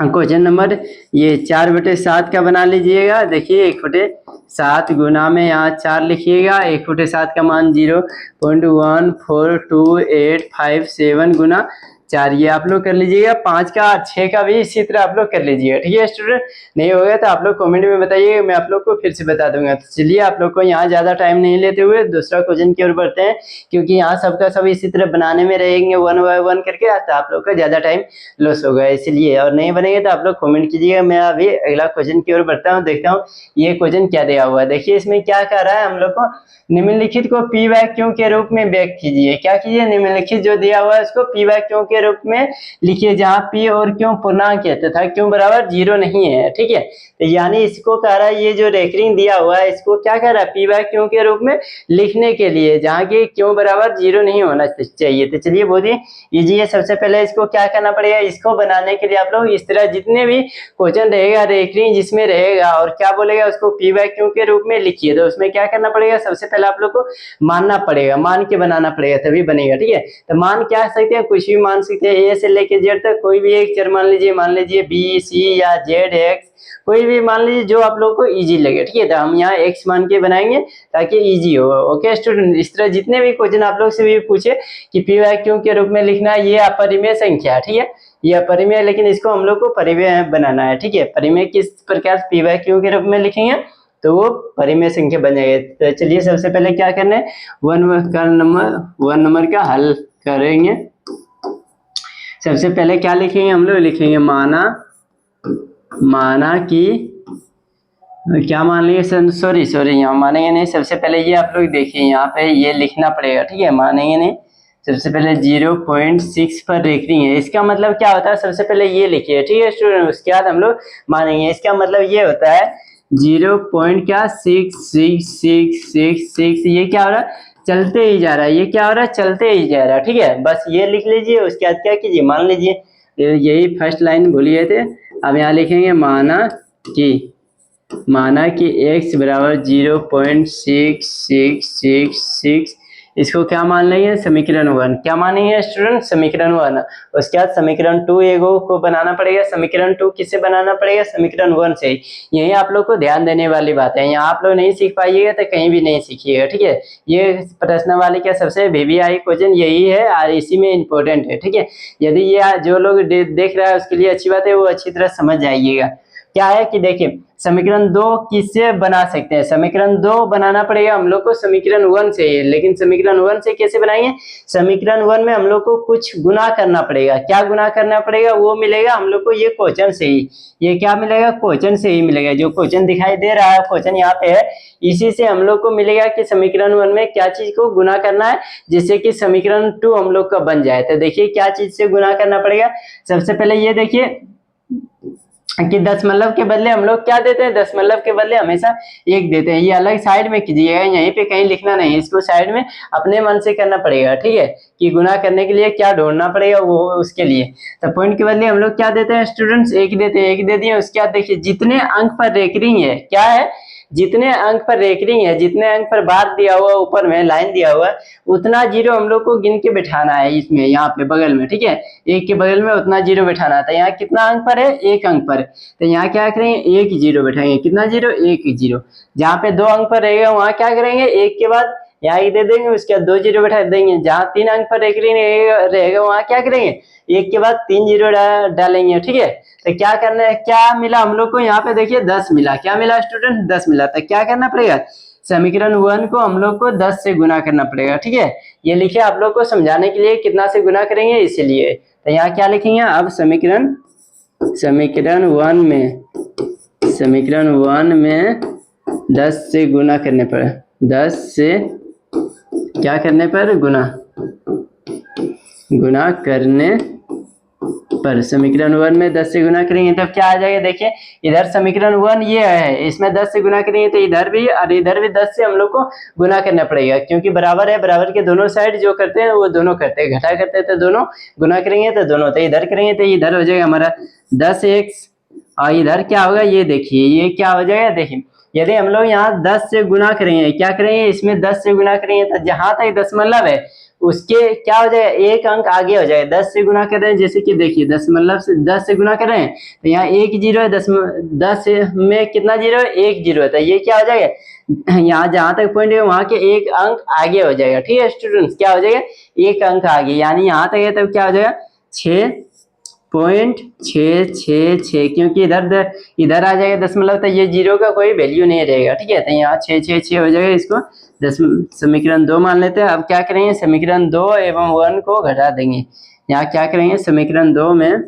क्वेश्चन नंबर ये 4/7 का बना लीजिएगा। देखिए 1/7 गुना में यहाँ 4 लिखिएगा, 1/7 का मान 0.14287 गुना 4, ये आप लोग कर लीजिएगा। 5 का 6 का भी इसी तरह आप लोग कर लीजिएगा। ठीक है स्टूडेंट, नहीं हो गया तो आप लोग कमेंट में बताइए, मैं आप लोग को फिर से बता दूंगा। तो चलिए आप लोग को यहाँ ज्यादा टाइम नहीं लेते हुए दूसरा क्वेश्चन की ओर बढ़ते हैं, क्योंकि यहाँ सबका सब इसी तरह बनाने में रहेंगे 1 बाय 1 करके, तो आप लोग का ज्यादा टाइम लॉस होगा इसलिए। और नहीं बनेंगे तो आप लोग कमेंट कीजिएगा। मैं अभी अगला क्वेश्चन की ओर बढ़ता हूँ, देखता हूँ ये क्वेश्चन क्या दिया हुआ है। देखिए इसमें क्या कह रहा है, हम लोग को निम्नलिखित को पी बाय क्यू के रूप में व्यक्त कीजिए। क्या कीजिए, निम्नलिखित जो दिया हुआ है उसको पी बाय क्यू के रूप में लिखिए, जहाँ पी और क्यू पूर्णांक है तथा क्यू बराबर 0 नहीं है। ठीक है, तो यानी इसको कह रहा है, ये जो रेखरिंग दिया हुआ है इसको क्या कह रहा है पी बाय क्यू के रूप में लिखने के लिए, जहाँ की क्यू बराबर 0 नहीं होना चाहिए। तो चलिए बहुत ही ईजी है। सबसे पहले इसको क्या करना पड़ेगा, इसको बनाने के लिए आप लोग इस तरह जितने भी क्वेश्चन रहेगा रेखरिंग जिसमें रहेगा और क्या बोलेगा उसको पी बाय क्यू के रूप में लिखिए। तो उसमें क्या करना पड़ेगा, सबसे पहले आप लोग को मानना पड़ेगा, मान के बनाना पड़ेगा तभी बनेगा। ठीक है, तो मान क्या सकते हैं, कुछ भी मान सकते हैं, ए से लेके जेड तक कोई भी एक चर मान लीजिए बी सी या जेड एक्स, कोई भी मान लीजिए जो आप लोग को इजी लगे। ठीक है, तो हम यहाँ एक्स मान के बनाएंगे ताकि इजी हो। ओके स्टूडेंट, इस तरह जितने भी क्वेश्चन आप लोग से भी पूछे कि पी बाय क्यू के रूप में लिखना है, ये अपरिमेय संख्या है। ठीक है, ये अपरिमेय, लेकिन इसको हम लोग को परिमेय बनाना है। ठीक है, परिमेय किस प्रकार पी बाय क्यू के रूप में लिखेंगे तो वो परिमेय संख्या बन जाएगी। तो चलिए सबसे पहले क्या करना है, वन नंबर का हल करेंगे। सबसे पहले क्या लिखेंगे, हम लोग लिखेंगे माना कि क्या मान लिया, सॉरी यहाँ मानेंगे नहीं। सबसे पहले ये आप लोग देखिए यहाँ पे ये लिखना पड़ेगा। ठीक है, मानेंगे नहीं। सबसे पहले 0.6 पर रेखरिंग है, इसका मतलब क्या होता है, सबसे पहले ये लिखिए। ठीक है स्टूडेंट, उसके बाद हम लोग मानेंगे। इसका मतलब ये होता है 0.6666, ये क्या हो रहा है चलते ही जा रहा है, ये क्या हो रहा है चलते ही जा रहा है। ठीक है, बस ये लिख लीजिए। उसके बाद क्या कीजिए, मान लीजिए यही फर्स्ट लाइन भूलिए थे। अब यहाँ लिखेंगे माना कि x बराबर 0.6666, इसको क्या मान लेंगे समीकरण 1। क्या मानेंगे स्टूडेंट, समीकरण 1। उसके बाद समीकरण 2 एगो को बनाना पड़ेगा। समीकरण 2 किससे बनाना पड़ेगा, समीकरण 1 से। यही आप लोग को ध्यान देने वाली बात है, यहाँ आप लोग नहीं सीख पाइएगा तो कहीं भी नहीं सीखिएगा। ठीक है, ये प्रश्न वाले का सबसे VVI क्वेश्चन यही है और इसी में इम्पोर्टेंट है। ठीक है, यदि ये जो लोग देख रहा है उसके लिए अच्छी बात है, वो अच्छी तरह समझ जाइएगा। क्या है कि देखिए समीकरण 2 किससे बना सकते हैं, समीकरण 2 बनाना पड़ेगा हम लोग को समीकरण 1 से। लेकिन समीकरण 1 से कैसे बनाएंगे, समीकरण 1 में हम लोग को कुछ गुना करना पड़ेगा। क्या गुना करना पड़ेगा, वो मिलेगा हम लोग को ये क्वेश्चन से ही। ये क्या मिलेगा, क्वेश्चन से ही मिलेगा। जो क्वेश्चन दिखाई दे रहा है, क्वेश्चन यहाँ पे है, इसी से हम लोग को मिलेगा कि समीकरण 1 में क्या चीज को गुना करना है, जिससे कि समीकरण 2 हम लोग का बन जाए। तो देखिए क्या चीज से गुना करना पड़ेगा। सबसे पहले ये देखिए कि दशमलव के बदले हम लोग क्या देते हैं, दशमलव के बदले हमेशा 1 देते हैं। ये अलग साइड में कीजिएगा, यहीं पे कहीं लिखना नहीं, इसको साइड में अपने मन से करना पड़ेगा। ठीक है, कि गुना करने के लिए क्या ढूंढना पड़ेगा वो उसके लिए। तो पॉइंट के बदले हम लोग क्या देते हैं स्टूडेंट्स, 1 देते हैं। 1 दे दिए, उसके बाद देखिए जितने अंक पर रेकरिंग है, क्या है जितने अंक पर रेकरिंग है, जितने अंक पर बार दिया हुआ ऊपर में लाइन दिया हुआ उतना 0 हम लोग को गिन के बिठाना है इसमें, यहाँ पे बगल में। ठीक है, 1 के बगल में उतना 0 बिठाना था। यहाँ कितना अंक पर है, 1 अंक पर, तो यहाँ क्या करेंगे 1 0 बिठाएंगे। कितना 0, 1 0। जहाँ पे 2 अंक पर रहेगा वहां क्या करेंगे 1 के बाद यहाँ एक दे देंगे, उसके बाद 2 जीरो बैठा देंगे। जहाँ 3 अंक पर रेकरिंग रहेगा वहाँ क्या करेंगे, एक के बाद 3 जीरो डालेंगे। ठीक है, तो क्या करना है, क्या मिला हम लोग को यहाँ पे देखिए 10 मिला। क्या मिला स्टूडेंट, 10 मिला। तो क्या करना पड़ेगा, समीकरण 1 को हम लोग को 10 से गुना करना पड़ेगा। ठीक है, ये लिखे आप लोग को समझाने के लिए, कितना से गुना करेंगे इसीलिए। तो यहाँ क्या लिखेंगे, अब समीकरण 1 में 10 से गुना करने पर, 10 से क्या करने पर, गुना करने पर समीकरण 1 में 10 से गुना करेंगे तब क्या आ जाएगा, देखिए इधर समीकरण 1 ये है, इसमें 10 से गुना करेंगे तो इधर भी और इधर भी 10 से हम लोग को गुना करना पड़ेगा, क्योंकि बराबर है, बराबर के दोनों साइड जो करते हैं वो दोनों करते हैं, घटा करते हैं तो दोनों, गुना करेंगे तो दोनों। तो इधर करेंगे तो इधर हो जाएगा हमारा 10x, और इधर क्या होगा, ये देखिए ये क्या हो जाएगा, देखिए यदि हम लोग यहाँ 10 से गुना करेंगे, क्या करेंगे, इसमें 10 से गुना करेंगे तो जहां तक दशमलव है उसके क्या हो जाएगा, एक अंक आगे हो जाएगा। 10 से गुना कर रहे हैं, जैसे कि देखिए दशमलव से 10 से गुना कर रहे हैं तो यहाँ एक जीरो है, 10 में कितना जीरो है, एक जीरो है, तो ये क्या हो जाएगा, यहाँ जहां तक पॉइंट है वहां के एक अंक आगे हो जाएगा। ठीक है स्टूडेंट्स, क्या हो जाएगा, एक अंक आगे, यानी यहाँ तक है तब क्या हो जाएगा 6.666, क्योंकि इधर आ जाएगा दशमलव तो ये जीरो का कोई वैल्यू नहीं रहेगा। ठीक है, तो यहाँ 666 हो जाएगा, इसको समीकरण 2 मान लेते हैं। अब क्या करेंगे, समीकरण 2 एवं 1 को घटा देंगे। यहाँ क्या करेंगे, समीकरण 2 में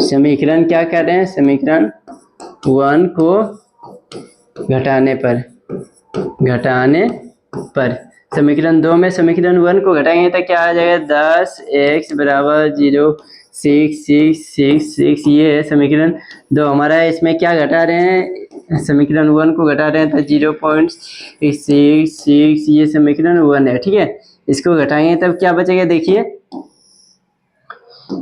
समीकरण क्या कर रहे हैं, समीकरण 1 को घटाने पर समीकरण 2 में समीकरण 1 को घटाएंगे तो क्या आ जाएगा, 10x बराबर 0.6666, ये है समीकरण 2 हमारा है। इसमें क्या घटा रहे हैं, समीकरण 1 को घटा रहे हैं तो 0.66, ये समीकरण 1 है। ठीक है, इसको घटाएंगे तब क्या बचेगा, देखिए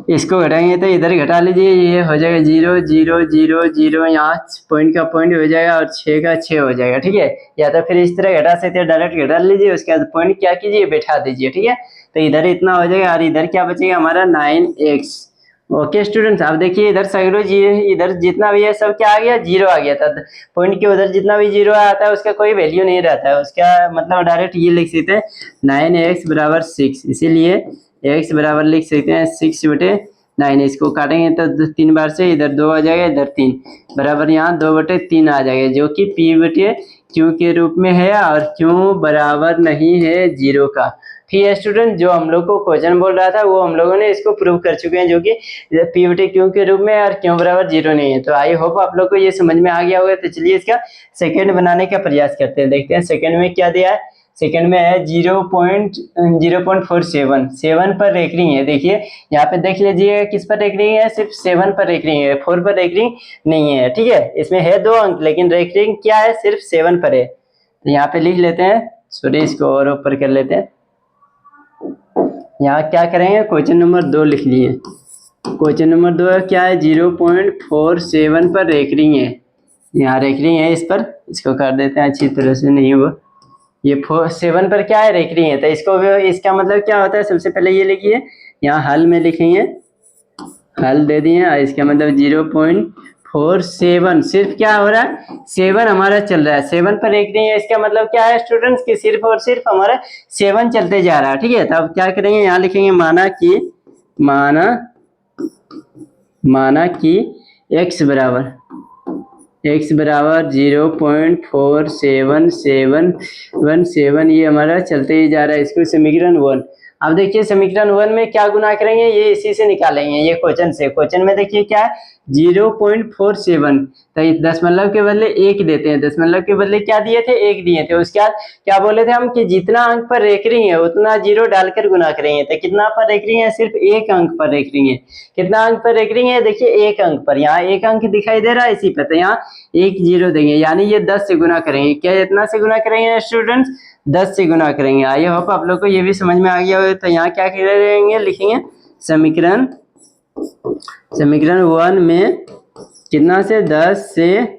इसको घटाएंगे तो इधर घटा लीजिए, ये हो जाएगा 0.000, यहाँ पॉइंट का पॉइंट हो जाएगा और 6 का 6 हो जाएगा। ठीक है, या तो फिर इस तरह घटा सकते हैं, डायरेक्ट घटा लीजिए, उसके बाद पॉइंट क्या कीजिए, बैठा दीजिए। ठीक है, तो इधर इतना हो जाएगा और इधर क्या बचेगा हमारा 9x। ओके स्टूडेंट्स, अब देखिए इधर सगरो जी, इधर जितना भी है सब क्या आ गया, जीरो आ गया था। पॉइंट के उधर जितना भी जीरो आता है उसका कोई वैल्यू नहीं रहता है, उसका मतलब डायरेक्ट ये लिख सकते हैं 9x बराबर 6, इसीलिए x बराबर लिख सकते हैं 6/9। इसको काटेंगे तो 3 बार से, इधर 2 आ जाएगा, इधर 3 बराबर यहाँ 2/3 आ जाएगा, जो कि p/q के रूप में है और q बराबर नहीं है 0 का। ठीक है स्टूडेंट, जो हम लोग को क्वेश्चन बोल रहा था वो हम लोगों ने इसको प्रूव कर चुके हैं, जो कि p/q के रूप में और q बराबर 0 नहीं है। तो आई होप आप लोग को ये समझ में आ गया होगा। तो चलिए इसका सेकंड बनाने का प्रयास करते हैं, देखते हैं सेकंड में क्या दिया है। सेकंड में है 0.47 7 पर रेकरिंग है। देखिए यहाँ पे देख लीजिए किस पर रेकरिंग है, सिर्फ 7 पर रेकरिंग है, 4 पर रेकरिंग नहीं है। ठीक है, इसमें है 2 अंक लेकिन रेकरिंग क्या है, सिर्फ 7 पर है। तो यहाँ पे लिख लेते हैं, सॉरी इसको और ऊपर कर लेते हैं। यहाँ क्या करेंगे, क्वेश्चन नंबर 2 लिख लिए। क्वेश्चन नंबर 2 क्या है, 0.47 पर रेकरिंग है। यहाँ रेकरिंग है, इस पर इसको कर देते हैं, अच्छी तरह से नहीं हुआ। ये 7 पर क्या है, रेकरिंग है, तो इसको इसका मतलब क्या होता है, सबसे पहले ये लिखिए, यहाँ हल में लिखेंगे, हल दे दिए, इसका मतलब 0.47 सिर्फ क्या हो रहा है, 7 हमारा चल रहा है, 7 पर रेकरिंग है। इसका मतलब क्या है स्टूडेंट्स कि सिर्फ और सिर्फ हमारा 7 चलते जा रहा है। ठीक है, तो अब क्या करेंगे, यहाँ लिखेंगे माना कि x बराबर 0.4717, ये हमारा चलते ही जा रहा है। इसको समीकरण 1, अब देखिए समीकरण 1 में क्या गुना करेंगे, ये इसी से निकालेंगे, ये क्वेश्चन में देखिए क्या है 0.47, तो दशमलव के बदले 1 देते हैं, दशमलव के बदले क्या दिए थे, 1 दिए थे। उसके बाद क्या बोले थे हम कि जितना अंक पर रेकरिंग है उतना 0 डालकर गुना करेंगे। तो कितना पर रेकरिंग है, सिर्फ 1 अंक पर रेकरिंग है। कितना अंक पर रेकरिंग है, देखिए 1 अंक पर, यहाँ 1 अंक दिखाई दे रहा है इसी पर, तो यहाँ 1 0 देंगे, यानी ये 10 से गुना करेंगे। क्या इतना से गुना करेंगे स्टूडेंट्स, 10 से गुना करेंगे। आई होप आप लोग को ये भी समझ में आ गया होगा। तो यहाँ क्या करेंगे, लिखेंगे समीकरण 1 में कितना से, 10 से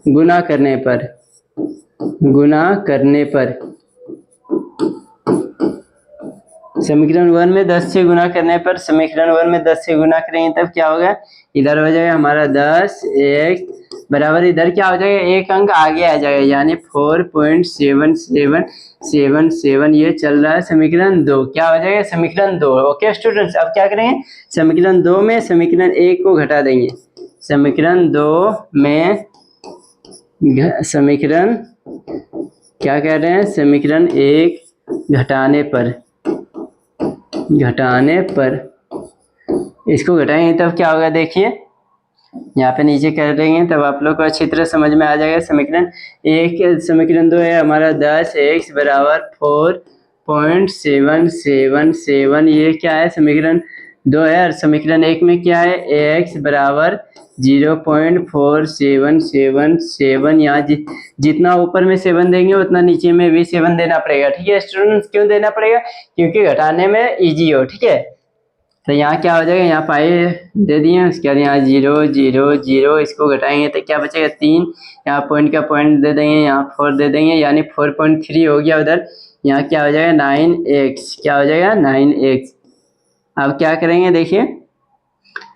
गुना करने पर समीकरण 1 में 10 से गुना करने पर, समीकरण 1 में 10 से गुना करेंगे तब क्या होगा, इधर हो जाएगा हमारा 10x बराबर इधर क्या हो जाएगा, एक अंक आगे आ जाएगा, यानी 4.7777 ये चल रहा है समीकरण 2। क्या हो जाएगा, समीकरण 2। ओके स्टूडेंट्स, अब क्या करेंगे, समीकरण 2 में समीकरण 1 को घटा देंगे। समीकरण 2 में समीकरण क्या कह रहे हैं, समीकरण 1 घटाने पर इसको घटाएंगे तब क्या होगा, देखिए यहाँ पे नीचे कर देंगे तब आप लोग को अच्छी तरह समझ में आ जाएगा। समीकरण 1 समीकरण 2 है हमारा 10x बराबर 4.777, ये क्या है, समीकरण 2 है। और समीकरण 1 में क्या है, x बराबर 0.4777। यहाँ जितना ऊपर में 7 देंगे उतना नीचे में भी 7 देना पड़ेगा, ठीक है स्टूडेंट्स। क्यों देना पड़ेगा, क्योंकि घटाने में इजी हो, ठीक है। तो यहाँ क्या हो जाएगा, यहाँ पाई दे दिए, उसके बाद यहाँ 0 0 0, इसको घटाएंगे तो क्या बचेगा 3, यहाँ पॉइंट का पॉइंट दे देंगे, यहाँ 4 दे देंगे, यानी 4.3 हो गया उधर। यहाँ क्या हो जाएगा 9x, क्या हो जाएगा 9x। अब क्या करेंगे, देखिए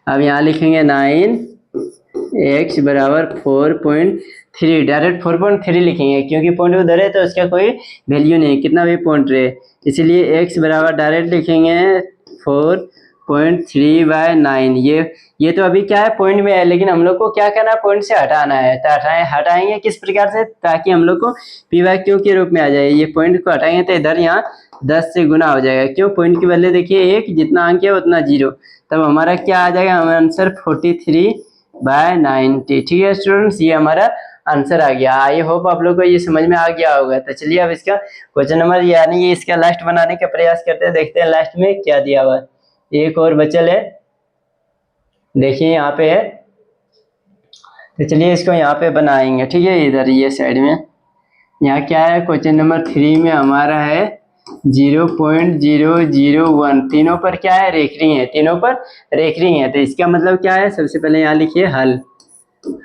अब यहाँ लिखेंगे 9x बराबर 4.3, डायरेक्ट 4.3 लिखेंगे क्योंकि पॉइंट उधर है तो उसका कोई वैल्यू नहीं, कितना भी पॉइंट रहे, इसलिए x बराबर डायरेक्ट लिखेंगे 4.3/9। ये तो अभी क्या है, पॉइंट में है, लेकिन हम लोग को क्या करना है, पॉइंट से हटाना है। तो हटाएंगे किस प्रकार से, ताकि हम लोग को p/q के रूप में आ जाए। ये पॉइंट को हटाएंगे तो इधर यहाँ 10 से गुना हो जाएगा, क्यों, पॉइंट की वैल्यू देखिए 1, जितना अंक है उतना 0, तब हमारा क्या आ जाएगा, हमारा आंसर 43/90। ठीक है स्टूडेंट्स, ये हमारा आंसर आ गया। आई होप आप लोग को ये समझ में आ गया होगा। तो चलिए अब इसका क्वेश्चन नंबर यानी ये इसका लास्ट बनाने का प्रयास करते हैं, देखते हैं लास्ट में क्या दिया हुआ है। एक और बचल है, देखिए यहाँ पे है, तो चलिए इसको यहाँ पे बनाएंगे, ठीक है, इधर ये साइड में। यहाँ क्या है, क्वेश्चन नंबर 3 में हमारा है 0.001, तीनों पर क्या है, रेखरी है, तीनों पर रेखरी है। तो इसका मतलब क्या है, सबसे पहले यहाँ लिखिए हल।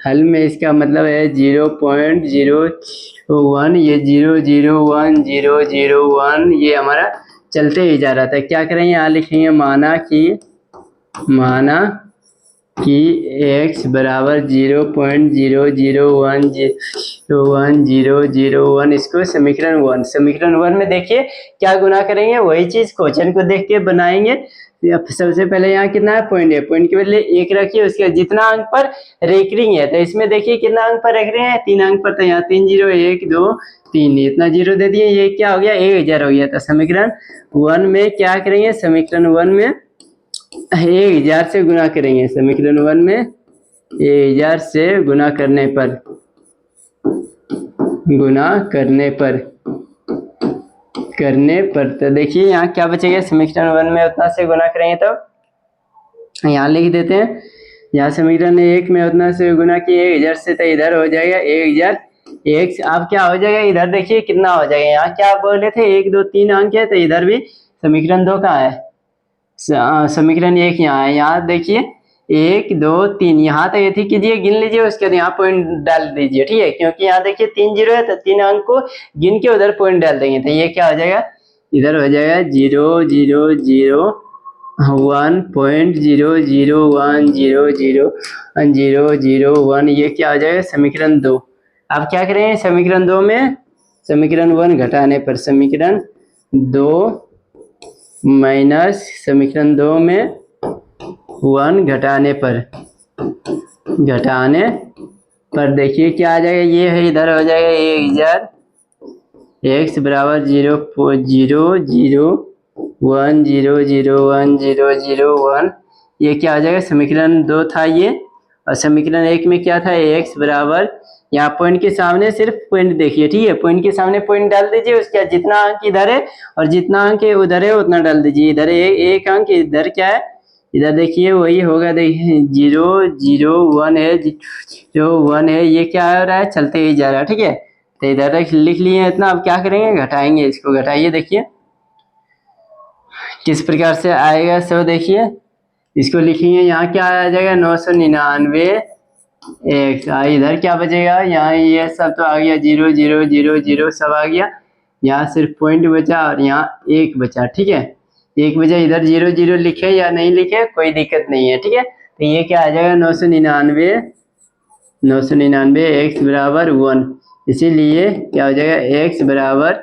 हल में इसका मतलब है 0.001, ये 001 ये हमारा चलते ही जा रहा था। क्या करेंगे, यहाँ लिखेंगे माना कि x बराबर 0.001001001, इसको समीकरण 1 में देखिए क्या गुना करेंगे, वही चीज क्वेश्चन को देख के बनाएंगे। सबसे पहले यहाँ कितना है, पॉइंट है, पॉइंट के बदले 1 रखिए, उसके जितना अंक पर रेकरिंग है, तो इसमें देखिए कितना अंक पर रेकरिंग है, 3 अंक पर, तो यहाँ 3 0 1 2 3, इतना 0 दे दिए, ये क्या हो गया 1000 हो गया। तो समीकरण 1 में क्या करेंगे, समीकरण 1 में 1000 से गुना करेंगे, समीकरण 1 में 1000 से गुना करने पर तो देखिए यहाँ क्या बचेगा, समीकरण 1 में उतना से गुना करेंगे तो यहाँ लिख देते हैं, यहाँ समीकरण 1 में उतना से गुना किए 1000 से, तो इधर हो जाएगा 1000 x। अब क्या हो जाएगा, इधर देखिए कितना हो जाएगा, यहाँ क्या बोले थे 1 2 3 अंक है, तो इधर भी समीकरण 2 कहाँ है, समीकरण 1 यहाँ है, यहाँ देखिए 1 2 3, यहाँ तक यदि कीजिए, गिन लीजिए, उसके बाद यहाँ पॉइंट डाल दीजिए, ठीक है, क्योंकि यहाँ देखिए 3 0 है, तो 3 अंक को गिन के उधर पॉइंट डाल देंगे, तो ये क्या हो जाएगा, इधर हो जाएगा 0.001001001, ये क्या हो जाएगा, समीकरण 2। अब क्या करें, समीकरण 2 में समीकरण 1 घटाने पर, समीकरण 2 माइनस समीकरण 2 में 1 घटाने पर देखिए क्या आ जाएगा, ये है, इधर हो जाएगा 1000 x बराबर 0.001001001, ये क्या हो जाएगा, समीकरण 2 था ये। और समीकरण 1 में क्या था, x बराबर, यहाँ पॉइंट के सामने सिर्फ पॉइंट देखिए, ठीक है, पॉइंट के सामने पॉइंट डाल दीजिए, उसके बाद जितना अंक इधर है और जितना अंक उधर है उतना डाल दीजिए। इधर एक अंक, इधर क्या है, इधर देखिए वही होगा, देखिए 001 है, 001 है, ये क्या हो रहा है, चलते ही जा रहा है, ठीक है। तो इधर लिख लिए इतना। अब क्या करेंगे, घटाएंगे, इसको घटाइए, देखिए किस प्रकार से आएगा। सो देखिए इसको लिखेंगे, यहाँ क्या आ जाएगा 999 x, इधर क्या बचेगा, यहाँ ये सब तो आ गया 0 0 0 0 सब आ गया, यहाँ सिर्फ पॉइंट बचा और यहाँ 1 बचा, ठीक है, 1 बचा, इधर 0 0 लिखे या नहीं लिखे कोई दिक्कत नहीं है, ठीक है। तो ये क्या आ जाएगा 999 999 x बराबर 1, इसीलिए क्या हो जाएगा x बराबर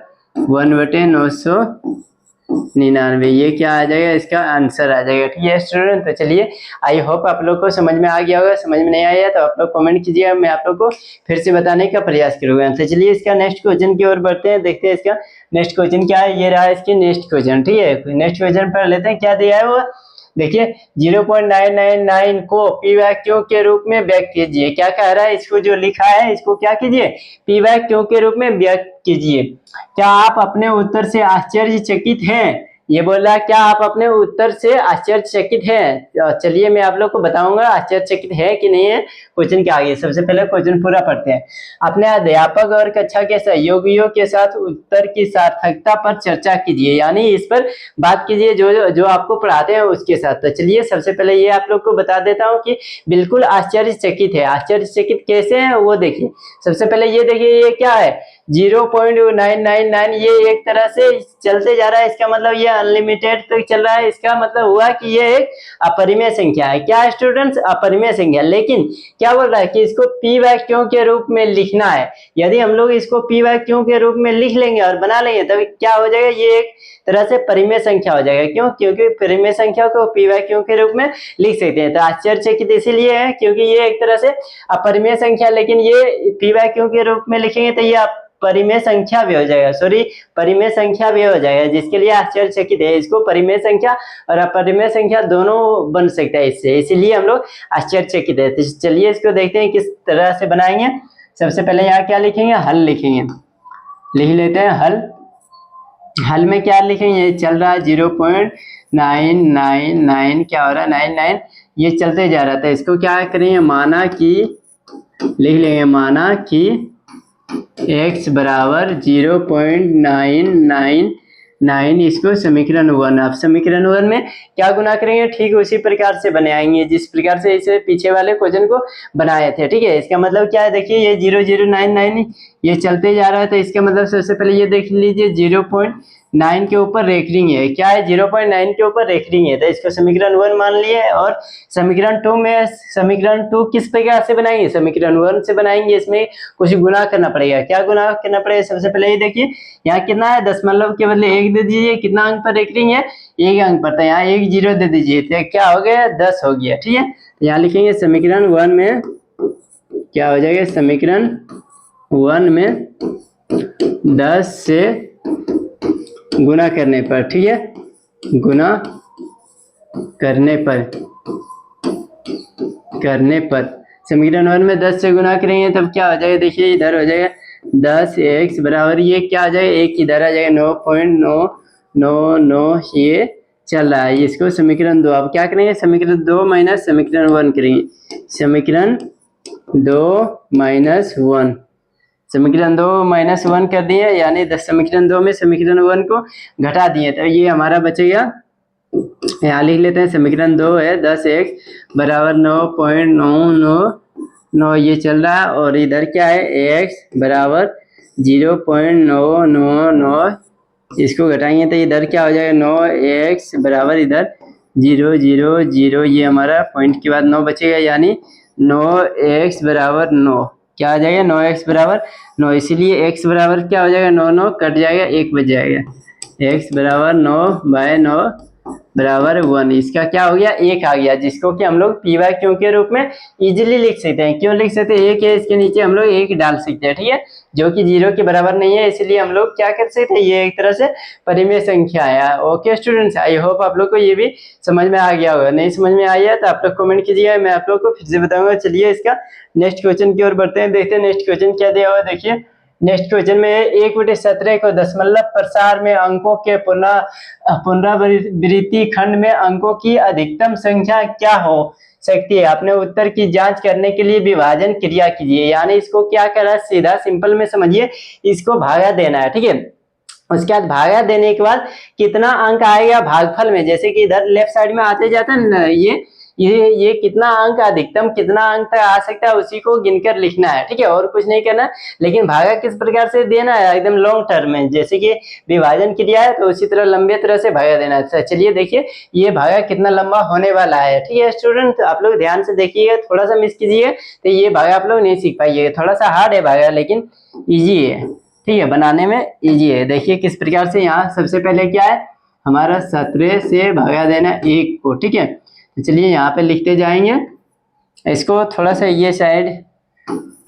1/999, ये क्या आ जाएगा, इसका आंसर आ जाएगा। ठीक है स्टूडेंट, तो चलिए आई होप आप लोग को समझ में आ गया होगा। समझ में नहीं आया तो आप लोग कमेंट कीजिएगा, मैं आप लोग को फिर से बताने का प्रयास करूंगा। तो चलिए इसका नेक्स्ट क्वेश्चन की ओर बढ़ते हैं, देखते हैं इसका नेक्स्ट क्वेश्चन क्या है। ये रहा इसकी नेक्स्ट क्वेश्चन। ठीक है, नेक्स्ट क्वेश्चन पढ़ लेते हैं, क्या दिया है वो देखिए। 0.999 को पी वैक्यू के रूप में व्यक्त कीजिए। क्या कह रहा है, इसको जो लिखा है इसको क्या कीजिए, पी वैक्यू के रूप में व्यक्त कीजिए। क्या आप अपने उत्तर से आश्चर्यचकित हैं? ये बोल रहा है क्या आप अपने उत्तर से आश्चर्यचकित हैं? चलिए मैं आप लोग को बताऊंगा आश्चर्यचकित है कि नहीं है क्वेश्चन के आगे। सबसे पहले क्वेश्चन पूरा पढ़ते हैं। अपने अध्यापक और कक्षा के सहयोगियों के साथ उत्तर की सार्थकता पर चर्चा कीजिए, यानी इस पर बात कीजिए जो आपको पढ़ाते हैं उसके साथ। तो चलिए सबसे पहले ये आप लोग को बता देता हूँ कि बिल्कुल आश्चर्यचकित है। आश्चर्यचकित कैसे है वो देखिए। सबसे पहले ये देखिए, ये क्या है 0.999, ये एक तरह से चलते जा रहा है, इसका मतलब ये अनलिमिटेड तक चल रहा है। इसका मतलब हुआ कि ये एक अपरिमेय संख्या है। क्या स्टूडेंट्स, अपरिमेय संख्या। लेकिन क्या बोल रहा है कि इसको पी वैक्यू के रूप में लिखना है। यदि हम लोग इसको पी वैक्यू के रूप में लिख लेंगे और बना लेंगे तब क्या हो जाएगा, ये एक तरह से परिमेय संख्या हो जाएगा। क्यों? क्योंकि परिमेय संख्या को पी वैक्यू के रूप में लिख सकते हैं। तो आश्चर्यचकित इसीलिए है क्योंकि ये एक तरह से अपरिमेय संख्या, लेकिन ये पी वैक्यू के रूप में लिखेंगे तो ये परिमेय संख्या भी हो जाएगा, सॉरी परिमेय संख्या भी हो जाएगा, जिसके लिए आश्चर्यचकित है। इसको परिमेय संख्या और अपरिमेय संख्या दोनों बन सकता है इससे, इसीलिए हम लोग आश्चर्यचकित है। तो चलिए इसको देखते हैं किस तरह से बनाएंगे। सबसे पहले यहाँ क्या लिखेंगे, हल लिखेंगे। लिख लेते हैं हल। हल में क्या लिखेंगे, चल रहा है 0.999, क्या हो रहा है 99, ये चलते जा रहा था। इसको क्या करेंगे, माना कि लिख लेंगे, माना कि x बराबर 0.999, इसको समीकरण 1। आप समीकरण 1 में क्या गुना करेंगे, ठीक उसी प्रकार से बनाएंगे जिस प्रकार से इसे पीछे वाले क्वेश्चन को बनाए थे। ठीक है, इसका मतलब क्या है, देखिए ये 0099 ये चलते जा रहा है, तो इसका मतलब सबसे पहले ये देख लीजिए 0.9 के ऊपर रेखरिंग है। क्या है, 0.9 के ऊपर रेखरिंग है, तो इसको समीकरण 1 मान लिए। और समीकरण 2 में, समीकरण 2 किस प्रकार से बनाएंगे, समीकरण 1 से बनाएंगे। इसमें कुछ गुना करना पड़ेगा। क्या गुना करना पड़ेगा, सबसे पहले ये देखिए यहाँ कितना है, दशमलव के बदले 1 दे दीजिए। कितना अंक पर रेखरिंग है, 1 अंक पर, तो यहाँ 1 0 दे दीजिए, तो क्या हो गया 10 हो गया। ठीक है, तो यहाँ लिखेंगे समीकरण 1 में क्या हो जाएगा, समीकरण 1 में 10 से गुना करने पर, ठीक है, गुना करने पर समीकरण 1 में 10 से गुना करेंगे तब क्या हो जाएगा, देखिए इधर हो जाएगा 10x बराबर, ये क्या आ जाएगा, एक इधर आ जाएगा 9.999, ये चल रहा है। इसको समीकरण 2, अब क्या करेंगे, समीकरण 2 माइनस समीकरण 1 करेंगे। समीकरण 2 माइनस 1, समीकरण 2 माइनस 1 कर दिए, यानी समीकरण 2 में समीकरण 1 को घटा दिए, तो ये हमारा बचेगा। यहाँ लिख लेते हैं, समीकरण 2 है 10x बराबर 9.999, ये चल रहा है, और इधर क्या है x बराबर 0.999, इसको घटाएंगे तो इधर क्या हो जाएगा 9x बराबर इधर 0.000, ये हमारा पॉइंट के बाद 9 बचेगा, यानी 9x बराबर 9, क्या आ जाएगा 9x बराबर 9, इसीलिए x बराबर क्या हो जाएगा 9 9 कट जाएगा, 1 बच जाएगा। x बराबर 9/9 बराबर 1, इसका क्या हो गया 1 आ गया, जिसको कि हम लोग पी वाई क्यू के रूप में इजीली लिख सकते हैं। क्यों लिख सकते हैं, 1 है, इसके नीचे हम लोग 1 डाल सकते हैं। ठीक है, जो कि 0 के बराबर नहीं है, इसलिए हम लोग क्या कर सकते हैं, ये एक तरह से परिमेय संख्या है। ओके स्टूडेंट्स, आई होप आप लोग को ये भी समझ में आ गया होगा। नहीं समझ में आया तो आप लोग कमेंट कीजिएगा, मैं आप लोग को फिर से बताऊंगा। चलिए इसका नेक्स्ट क्वेश्चन की ओर बढ़ते हैं, देखते हैं नेक्स्ट क्वेश्चन क्या दिया हुआ है। देखिए नेक्स्ट क्वेश्चन में 1/17 को दशमलव प्रसार में अंकों के पुनरावृत्ति खंड में अंकों की अधिकतम संख्या क्या हो सकती है। अपने उत्तर की जांच करने के लिए विभाजन क्रिया कीजिए, यानी इसको क्या करना, सीधा सिंपल में समझिए, इसको भागा देना है। ठीक है, उसके बाद भागा देने के बाद कितना अंक आएगा भागफल में, जैसे कि इधर लेफ्ट साइड में आते जाते हैं ना, ये कितना अंक अधिकतम कितना अंक तक आ सकता है उसी को गिनकर लिखना है, ठीक है, और कुछ नहीं करना। लेकिन भागा किस प्रकार से देना है, एकदम लॉन्ग टर्म में, जैसे कि विभाजन क्रिया है तो उसी तरह लंबे तरह से भागा देना है। तो चलिए देखिए ये भागा कितना लंबा होने वाला है, ठीक है स्टूडेंट, आप लोग ध्यान से देखिएगा, थोड़ा सा मिस कीजिएगा तो ये भागा आप लोग नहीं सीख पाइएगा। थोड़ा सा हार्ड है भागा लेकिन इजी है, ठीक है, बनाने में इजी है। देखिए किस प्रकार से, यहाँ सबसे पहले क्या है हमारा 17 से भागा देना 1 को, ठीक है। तो चलिए यहाँ पे लिखते जाएंगे, इसको थोड़ा सा ये साइड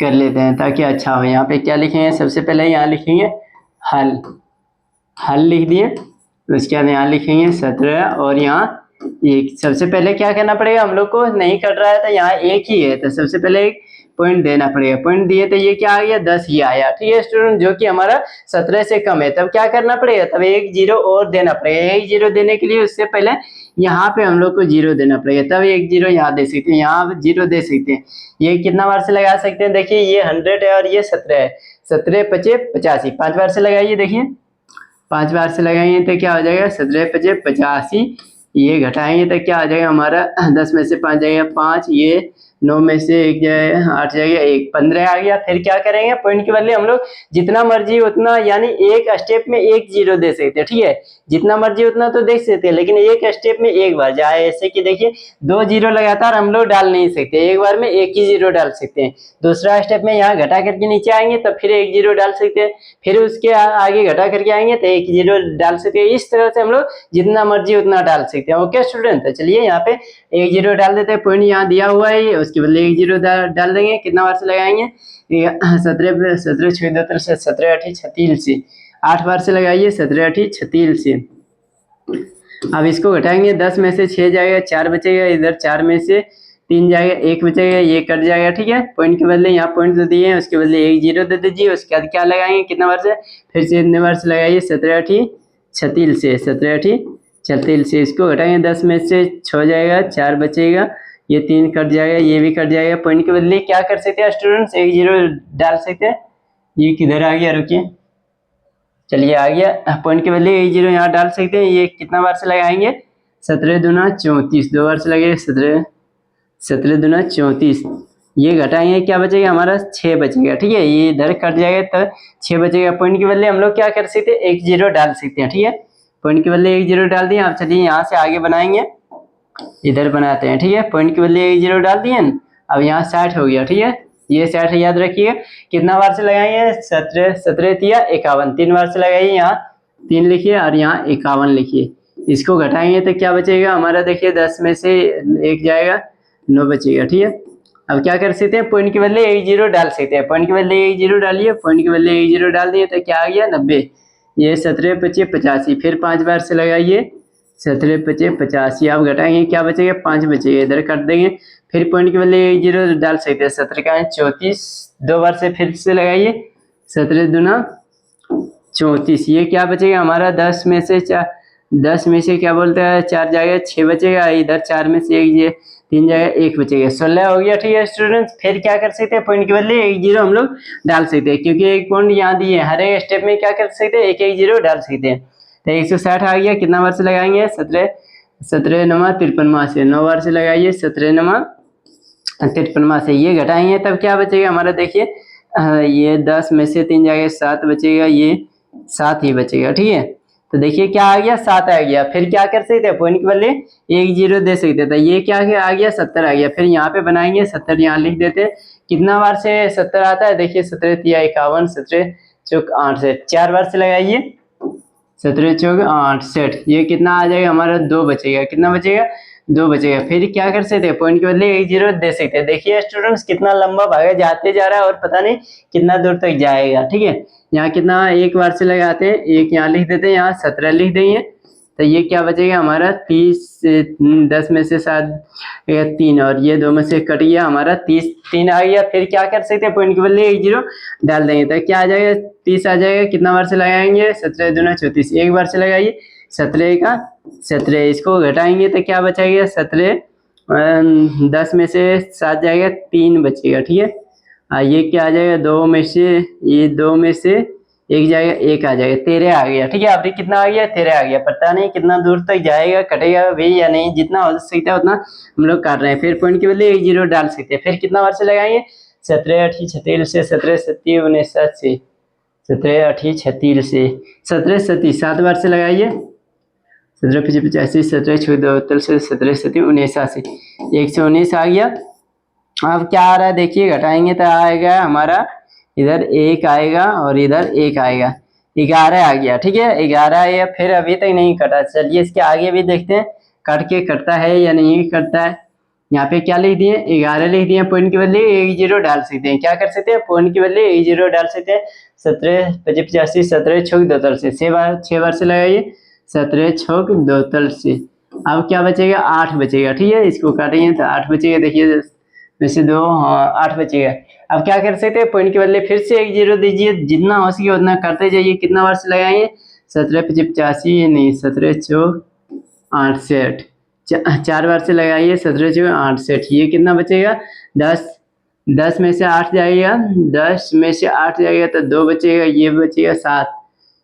कर लेते हैं ताकि अच्छा हो। यहाँ पे क्या लिखेंगे, सबसे पहले यहाँ लिखेंगे हल, हल लिख दिए। उसके बाद यहाँ लिखेंगे 17 और यहाँ 1। सबसे पहले क्या करना पड़ेगा, हम लोग को नहीं कट रहा है तो यहाँ 1 ही है तो सबसे पहले एक पॉइंट देना पड़ेगा। पॉइंट दिए तो ये क्या आ गया 10 ही आया, ठीक है स्टूडेंट, जो कि हमारा 17 से कम है। तब क्या करना पड़ेगा, तब 1 0 और देना पड़ेगा। 1 0 देने के लिए उससे पहले यहाँ पे हम लोग को 0 देना पड़ेगा, तब 1 0 यहाँ दे सकते हैं, यहाँ 0 दे सकते हैं। ये कितना बार से लगा सकते हैं, देखिए ये 100 है और ये 17 है, 17 5 85, 5 बार से लगाइए, देखिए 5 बार से लगाएंगे तो क्या हो जाएगा 17 5 85। ये घटाएंगे तो क्या आ जाएगा हमारा 10 में से 5 जाएगा 5, ये 9 में से 1 जाएगा 8 जाएगा 1, 15 आ गया। फिर क्या करेंगे, पॉइंट के बदले हम लोग जितना मर्जी उतना, यानी एक स्टेप में 1 0 दे सकते हैं, ठीक है, जितना मर्जी उतना तो देख सकते हैं, लेकिन एक स्टेप में एक बार जाए, ऐसे कि देखिए 2 0 लगातार हम लोग डाल नहीं सकते, एक बार में 1 ही 0 डाल सकते हैं। दूसरा स्टेप में यहाँ घटा करके नीचे आएंगे तो फिर 1 0 डाल सकते हैं, फिर उसके आगे घटा करके आएंगे तो 1 0 डाल सकते हैं। इस तरह से हम लोग जितना मर्जी उतना डाल सकते हैं। ओके स्टूडेंट, तो चलिए यहाँ पे 1 0 डाल देते हैं, पॉइंट यहाँ दिया हुआ है, उसके बदले 1 0 डाल देंगे। कितना बार से लगाएंगे, 17 17 6 2 से 17 8 36 से 8 बार से लगाइए, 17 8 36 से। अब इसको घटाएंगे, 10 में से 6 जाएगा, 4 बचेगा, इधर 4 में से 3 जाएगा, 1 बचेगा, ये कट जाएगा, ठीक है। पॉइंट के बदले यहाँ पॉइंट तो दिए हैं, उसके बदले 1 0 दे दीजिए। उसके बाद क्या लगाएंगे, कितना बार से, फिर से इतने बार से लगाइए, 17 8 36 से, 17 8 36 से। इसको घटाएंगे, 10 में से 6 जाएगा, 4 बचेगा, ये 3 कट जाएगा, ये भी कट जाएगा। पॉइंट के बदले क्या कर सकते हैं स्टूडेंट्स, 1 0 डाल सकते हैं। ये किधर आ गया, रुकिए, चलिए आ गया, पॉइंट के बदले 1 0 यहाँ डाल सकते हैं। ये कितना बार से लगाएंगे, 17 दूना 34, 2 बार से लगेगा, 17 दूना 34। ये घटाएंगे, क्या बचेगा हमारा 6 बचेगा, ठीक है, ये इधर कट जाएगा तो 6 बचेगा। पॉइंट के बदले हम लोग क्या कर सकते हैं, 1 0 डाल सकते हैं, ठीक है। पॉइंट के बदले 1 0 डाल दिए। आप चलिए यहाँ से आगे बनाएंगे, इधर बनाते हैं, ठीक है। पॉइंट के बदले 1 0 डाल दिए, अब यहाँ 60 हो गया, ठीक है, ये 60 याद रखिएगा। कितना बार से लगाएंगे, 17 17 तिया 51, 3 बार से लगाइए, यहाँ 3 लिखिए और यहाँ 51 लिखिए। इसको घटाएंगे तो क्या बचेगा हमारा, देखिए 10 में से 1 जाएगा, 9 बचेगा, ठीक है। अब क्या कर सकते हैं, पॉइंट के बदले 1 0 डाल सकते हैं। पॉइंट के बदले 1 0 डालिए, पॉइंट के बदले 1 0 डाल दिए तो क्या आ गया 90, ये 17 25 85, फिर 5 बार से लगाइए, 17 25 85। आप घटाएंगे क्या बचेगा, 5 बचेगा, इधर काट देंगे। फिर पॉइंट के बदले 1 0 डाल सकते हैं, 17 का 34, 2 बार से फिर से लगाइए, 17 दूना 34। ये क्या बचेगा हमारा, 10 में से 4, 10 में से क्या बोलते हैं 4 जाएगा, 6 बचेगा, इधर 4 में से 1 3 जाएगा, 1 बचेगा, 16 हो गया, ठीक है स्टूडेंट्स। फिर क्या कर सकते हैं, पॉइंट के बदले 1 0 हम लोग डाल सकते हैं, क्योंकि एक पॉइंट यहाँ दिए, हर एक स्टेप में क्या कर सकते हैं, 1 1 0 डाल सकते हैं। तो 160 आ गया, कितना बार से लगाएंगे, 17 17 नमा 53 से, 9 बार से लगाइए, 17 नमा 53 से। ये घटाएंगे तब क्या बचेगा हमारा, देखिए ये 10 में से 3 जाएगा, 7 बचेगा, ये 7 ही बचेगा, ठीक है। तो देखिए क्या आ गया, 7 आ गया। फिर क्या कर सकते हैं, पॉइंट के बदले 1 0 दे सकते थे, ये क्या आ गया 70 आ गया। फिर यहाँ पे बनाएंगे 70, यहाँ लिख देते हैं। कितना बार से 70 आता है, देखिए 17 तिया 51, 17 चौक 8 से, 4 बार से लगाइए, 17 चौक 8 60। ये कितना आ जाएगा हमारा, 2 बचेगा, कितना बचेगा 2 बचेगा। फिर क्या कर सकते हैं, पॉइंट के बदले 1 0 दे सकते हैं। देखिए स्टूडेंट्स कितना लंबा भागा जाते जा रहा है और पता नहीं कितना दूर तक जाएगा, ठीक है। यहाँ कितना, 1 बार से लगाते हैं, 1 यहाँ लिख देते हैं, यहाँ 17 लिख देंगे, तो ये क्या बचेगा हमारा 30, 10 में से 7 3 और ये 2 में से कट गया हमारा 30, 3 आ गया। फिर क्या कर सकते हैं, पॉइंट के बदले 1 0 डाल देंगे तो क्या आ जाएगा 30 आ जाएगा। कितना बार से लगाएंगे, 17 दूना 34, 1 बार से लगाइए, 17 का 17। इसको घटाएंगे तो क्या बचेगा, 17 10 में से 7 जाएगा, 3 बचेगा, ठीक है। ये क्या आ जाएगा, 2 में से, ये 2 में से एक जाएगा, एक आ जाएगा, 13 आ गया। ठीक है, अभी कितना आ गया, 13 आ गया। पता नहीं कितना दूर तक जाएगा, कटेगा भी या नहीं, जितना हो सकता है उतना हम लोग काट रहे हैं। फिर पॉइंट के बदले एक जीरो डाल सकते हैं। फिर कितना बार से लगाएंगे, 17 8 36 से, 17 37 19 से, 17 8 36 से, 17 37 7 बार से लगाइए, 17 5 85, 17 6 72 से, 17 37 19 से, 119 आ गया। अब क्या आ रहा है देखिए, घटाएंगे तो आएगा हमारा, इधर एक आएगा और इधर एक आएगा, 11 आ गया। ठीक है, 11 आया। फिर अभी तक नहीं कटा, चलिए इसके आगे भी देखते हैं कट के कटता है या नहीं कटता है। यहाँ पे क्या लिख दिए, 11 लिख दिए, पॉइंट के बदले एक जीरो डाल सकते हैं। क्या कर सकते हैं, पॉइंट के बदले एक जीरो डाल सकते हैं। 17 25 85, 17 छौक 2 तल से, 6 बार से लगाइए, 17 छौक 2 तल से। अब क्या बचेगा, 8 बचेगा। ठीक है, इसको काटेंगे तो 8 बचेगा। देखिए वैसे 2, हाँ 8 बचेगा। अब क्या कर सकते हैं, पॉइंट के बदले फिर से एक जीरो दीजिए, जितना हो सके उतना करते जाइए। कितना बार से लगाएंगे, 17 25 85 नहीं, 17 छौक 68, 4 बार से लगाइए, 17 छौक 68। ये कितना बचेगा, 10, 10 में से 8 जाएगा, 10 में से 8 जाएगा तो 2 बचेगा, ये बचेगा 7,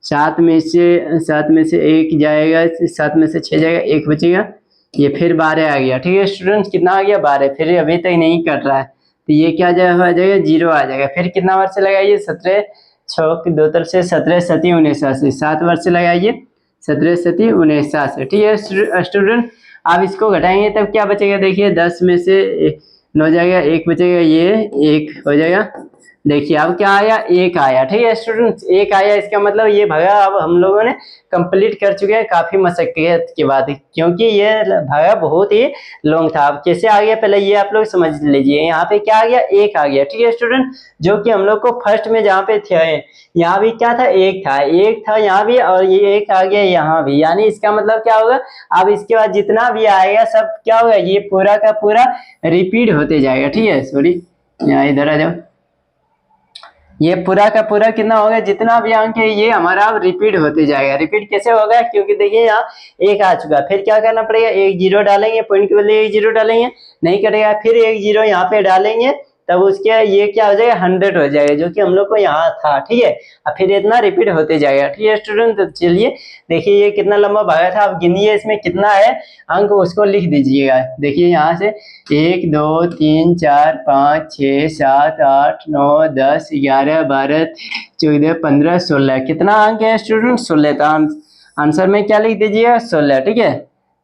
7 में से 1 जाएगा, 7 में से 6 जाएगा, 1 बचेगा, ये फिर 12 आ गया। ठीक है स्टूडेंट्स, कितना आ गया, 12। फिर अभी तक नहीं कट रहा है तो ये क्या आ जाएगा, जीरो आ जाएगा। फिर कितना बार से लगाइए, 17 छौक 2 तल से, 17 37 19 से, 7 बार से लगाइए, 17 37 19 से। ठीक है स्टूडेंट, आप इसको घटाएंगे तब क्या बचेगा, देखिए 10 में से 9 जाएगा, 1 बचेगा, ये 1 हो जाएगा। देखिए अब क्या आया, 1 आया। ठीक है स्टूडेंट्स, 1 आया, इसका मतलब ये भागा अब हम लोगों ने कंप्लीट कर चुके हैं काफी मशक्कत के बाद, क्योंकि ये भागा बहुत ही लॉन्ग था। अब कैसे आ गया, पहले ये आप लोग समझ लीजिए। यहाँ पे क्या आ गया, 1 आ गया। ठीक है स्टूडेंट, जो कि हम लोग को फर्स्ट में जहाँ पे थे, यहाँ भी क्या था, 1 था, 1 था यहाँ भी, और ये 1 आ गया यहाँ भी। यानी इसका मतलब क्या होगा, अब इसके बाद जितना भी आएगा सब क्या होगा, ये पूरा का पूरा रिपीट होते जाएगा। ठीक है, सॉरी यहाँ इधर आ जाओ, ये पूरा का पूरा कितना होगा, जितना भी अंक है ये हमारा अब रिपीट होते जाएगा। रिपीट कैसे होगा, क्योंकि देखिए यहाँ 1 आ चुका, फिर क्या करना पड़ेगा, एक जीरो डालेंगे, पॉइंट के बदले एक जीरो डालेंगे, नहीं कटेगा, फिर एक जीरो यहाँ पे डालेंगे, तब उसके ये क्या हो जाएगा, 100 हो जाएगा, जो कि हम लोग को यहाँ था। ठीक है, अब फिर इतना रिपीट होते जाएगा। ठीक है स्टूडेंट, तो चलिए देखिए ये कितना लंबा भागा था, अब गिनिए इसमें कितना है अंक, उसको लिख दीजिएगा। देखिए यहाँ से 1 2 3 4 5 6 7 8 9 10 11 12 14 15 16, कितना अंक है स्टूडेंट, 16। तो आंसर में क्या लिख दीजिएगा, 16। ठीक है,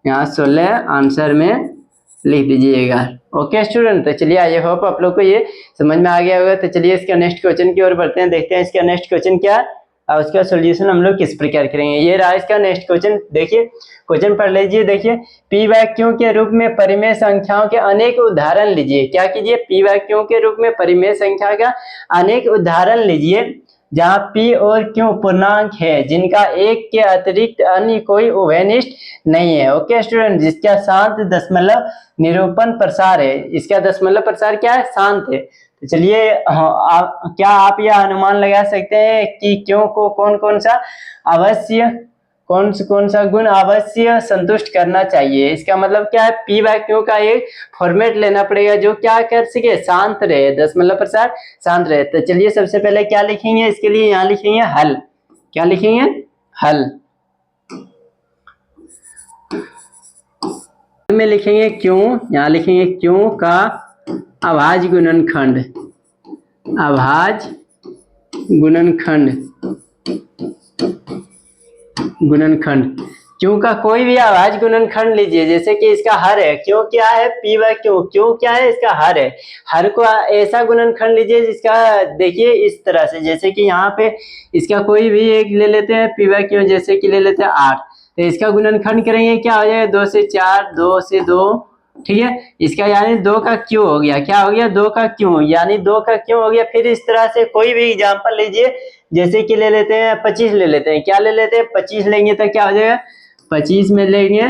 यहाँ 16 आंसर में लिख दीजिएगा। ओके स्टूडेंट, तो चलिए आई होप आप लोग को ये समझ में आ गया होगा। तो चलिए इसका नेक्स्ट क्वेश्चन की ओर बढ़ते हैं, देखते हैं इसका नेक्स्ट क्वेश्चन क्या है और उसका सोल्यूशन हम लोग किस प्रकार करेंगे। ये रहा इसका नेक्स्ट क्वेश्चन। देखिए क्वेश्चन पढ़ लीजिए। देखिए, पी वैक्यूम के रूप में परिमेय संख्याओं के अनेक उदाहरण लीजिए। क्या कीजिए, पी वैक्यूम के रूप में परिमेय संख्या का अनेक उदाहरण लीजिए जहाँ P और Q पूर्णांक है जिनका एक के अतिरिक्त अन्य कोई उभयनिष्ठ नहीं है। ओके स्टूडेंट, जिसका शांत दशमलव निरूपण प्रसार है, इसका दशमलव प्रसार क्या है, शांत है। तो चलिए क्या आप यह अनुमान लगा सकते हैं कि Q को कौन कौन सा गुण अवश्य संतुष्ट करना चाहिए। इसका मतलब क्या है, P बाय Q का एक फॉर्मेट लेना पड़ेगा जो क्या कर सके, शांत रहे, दशमलव प्रसार शांत रहे। तो चलिए सबसे पहले क्या लिखेंगे, इसके लिए यहाँ लिखेंगे हल। क्या लिखेंगे, हल में लिखेंगे क्यों, यहाँ लिखेंगे क्यों का अभाज्य गुणनखंड, अभाज्य गुणनखंड क्यों का कोई भी अभाज्य गुणनखंड लीजिए। जैसे कि इसका हर है, क्यों क्या है, P बाय Q, क्यों क्या है, इसका हर है। हर को ऐसा गुणनखंड लीजिए जिसका देखिए इस तरह से, जैसे कि यहाँ पे इसका कोई भी एक ले लेते हैं P बाय Q, जैसे कि ले लेते हैं 8, तो इसका गुणनखंड करेंगे क्या हो जाएगा, 2 से 4, 2 से 2। ठीक है, इसका यानी 2 का Q हो गया, क्या हो गया, 2 का Q, यानी 2 का Q हो गया। फिर इस तरह से कोई भी एग्जाम्पल लीजिए, जैसे कि ले लेते हैं 25 ले लेते हैं, क्या ले लेते हैं, 25 लेंगे तो क्या हो जाएगा, 25 में लेंगे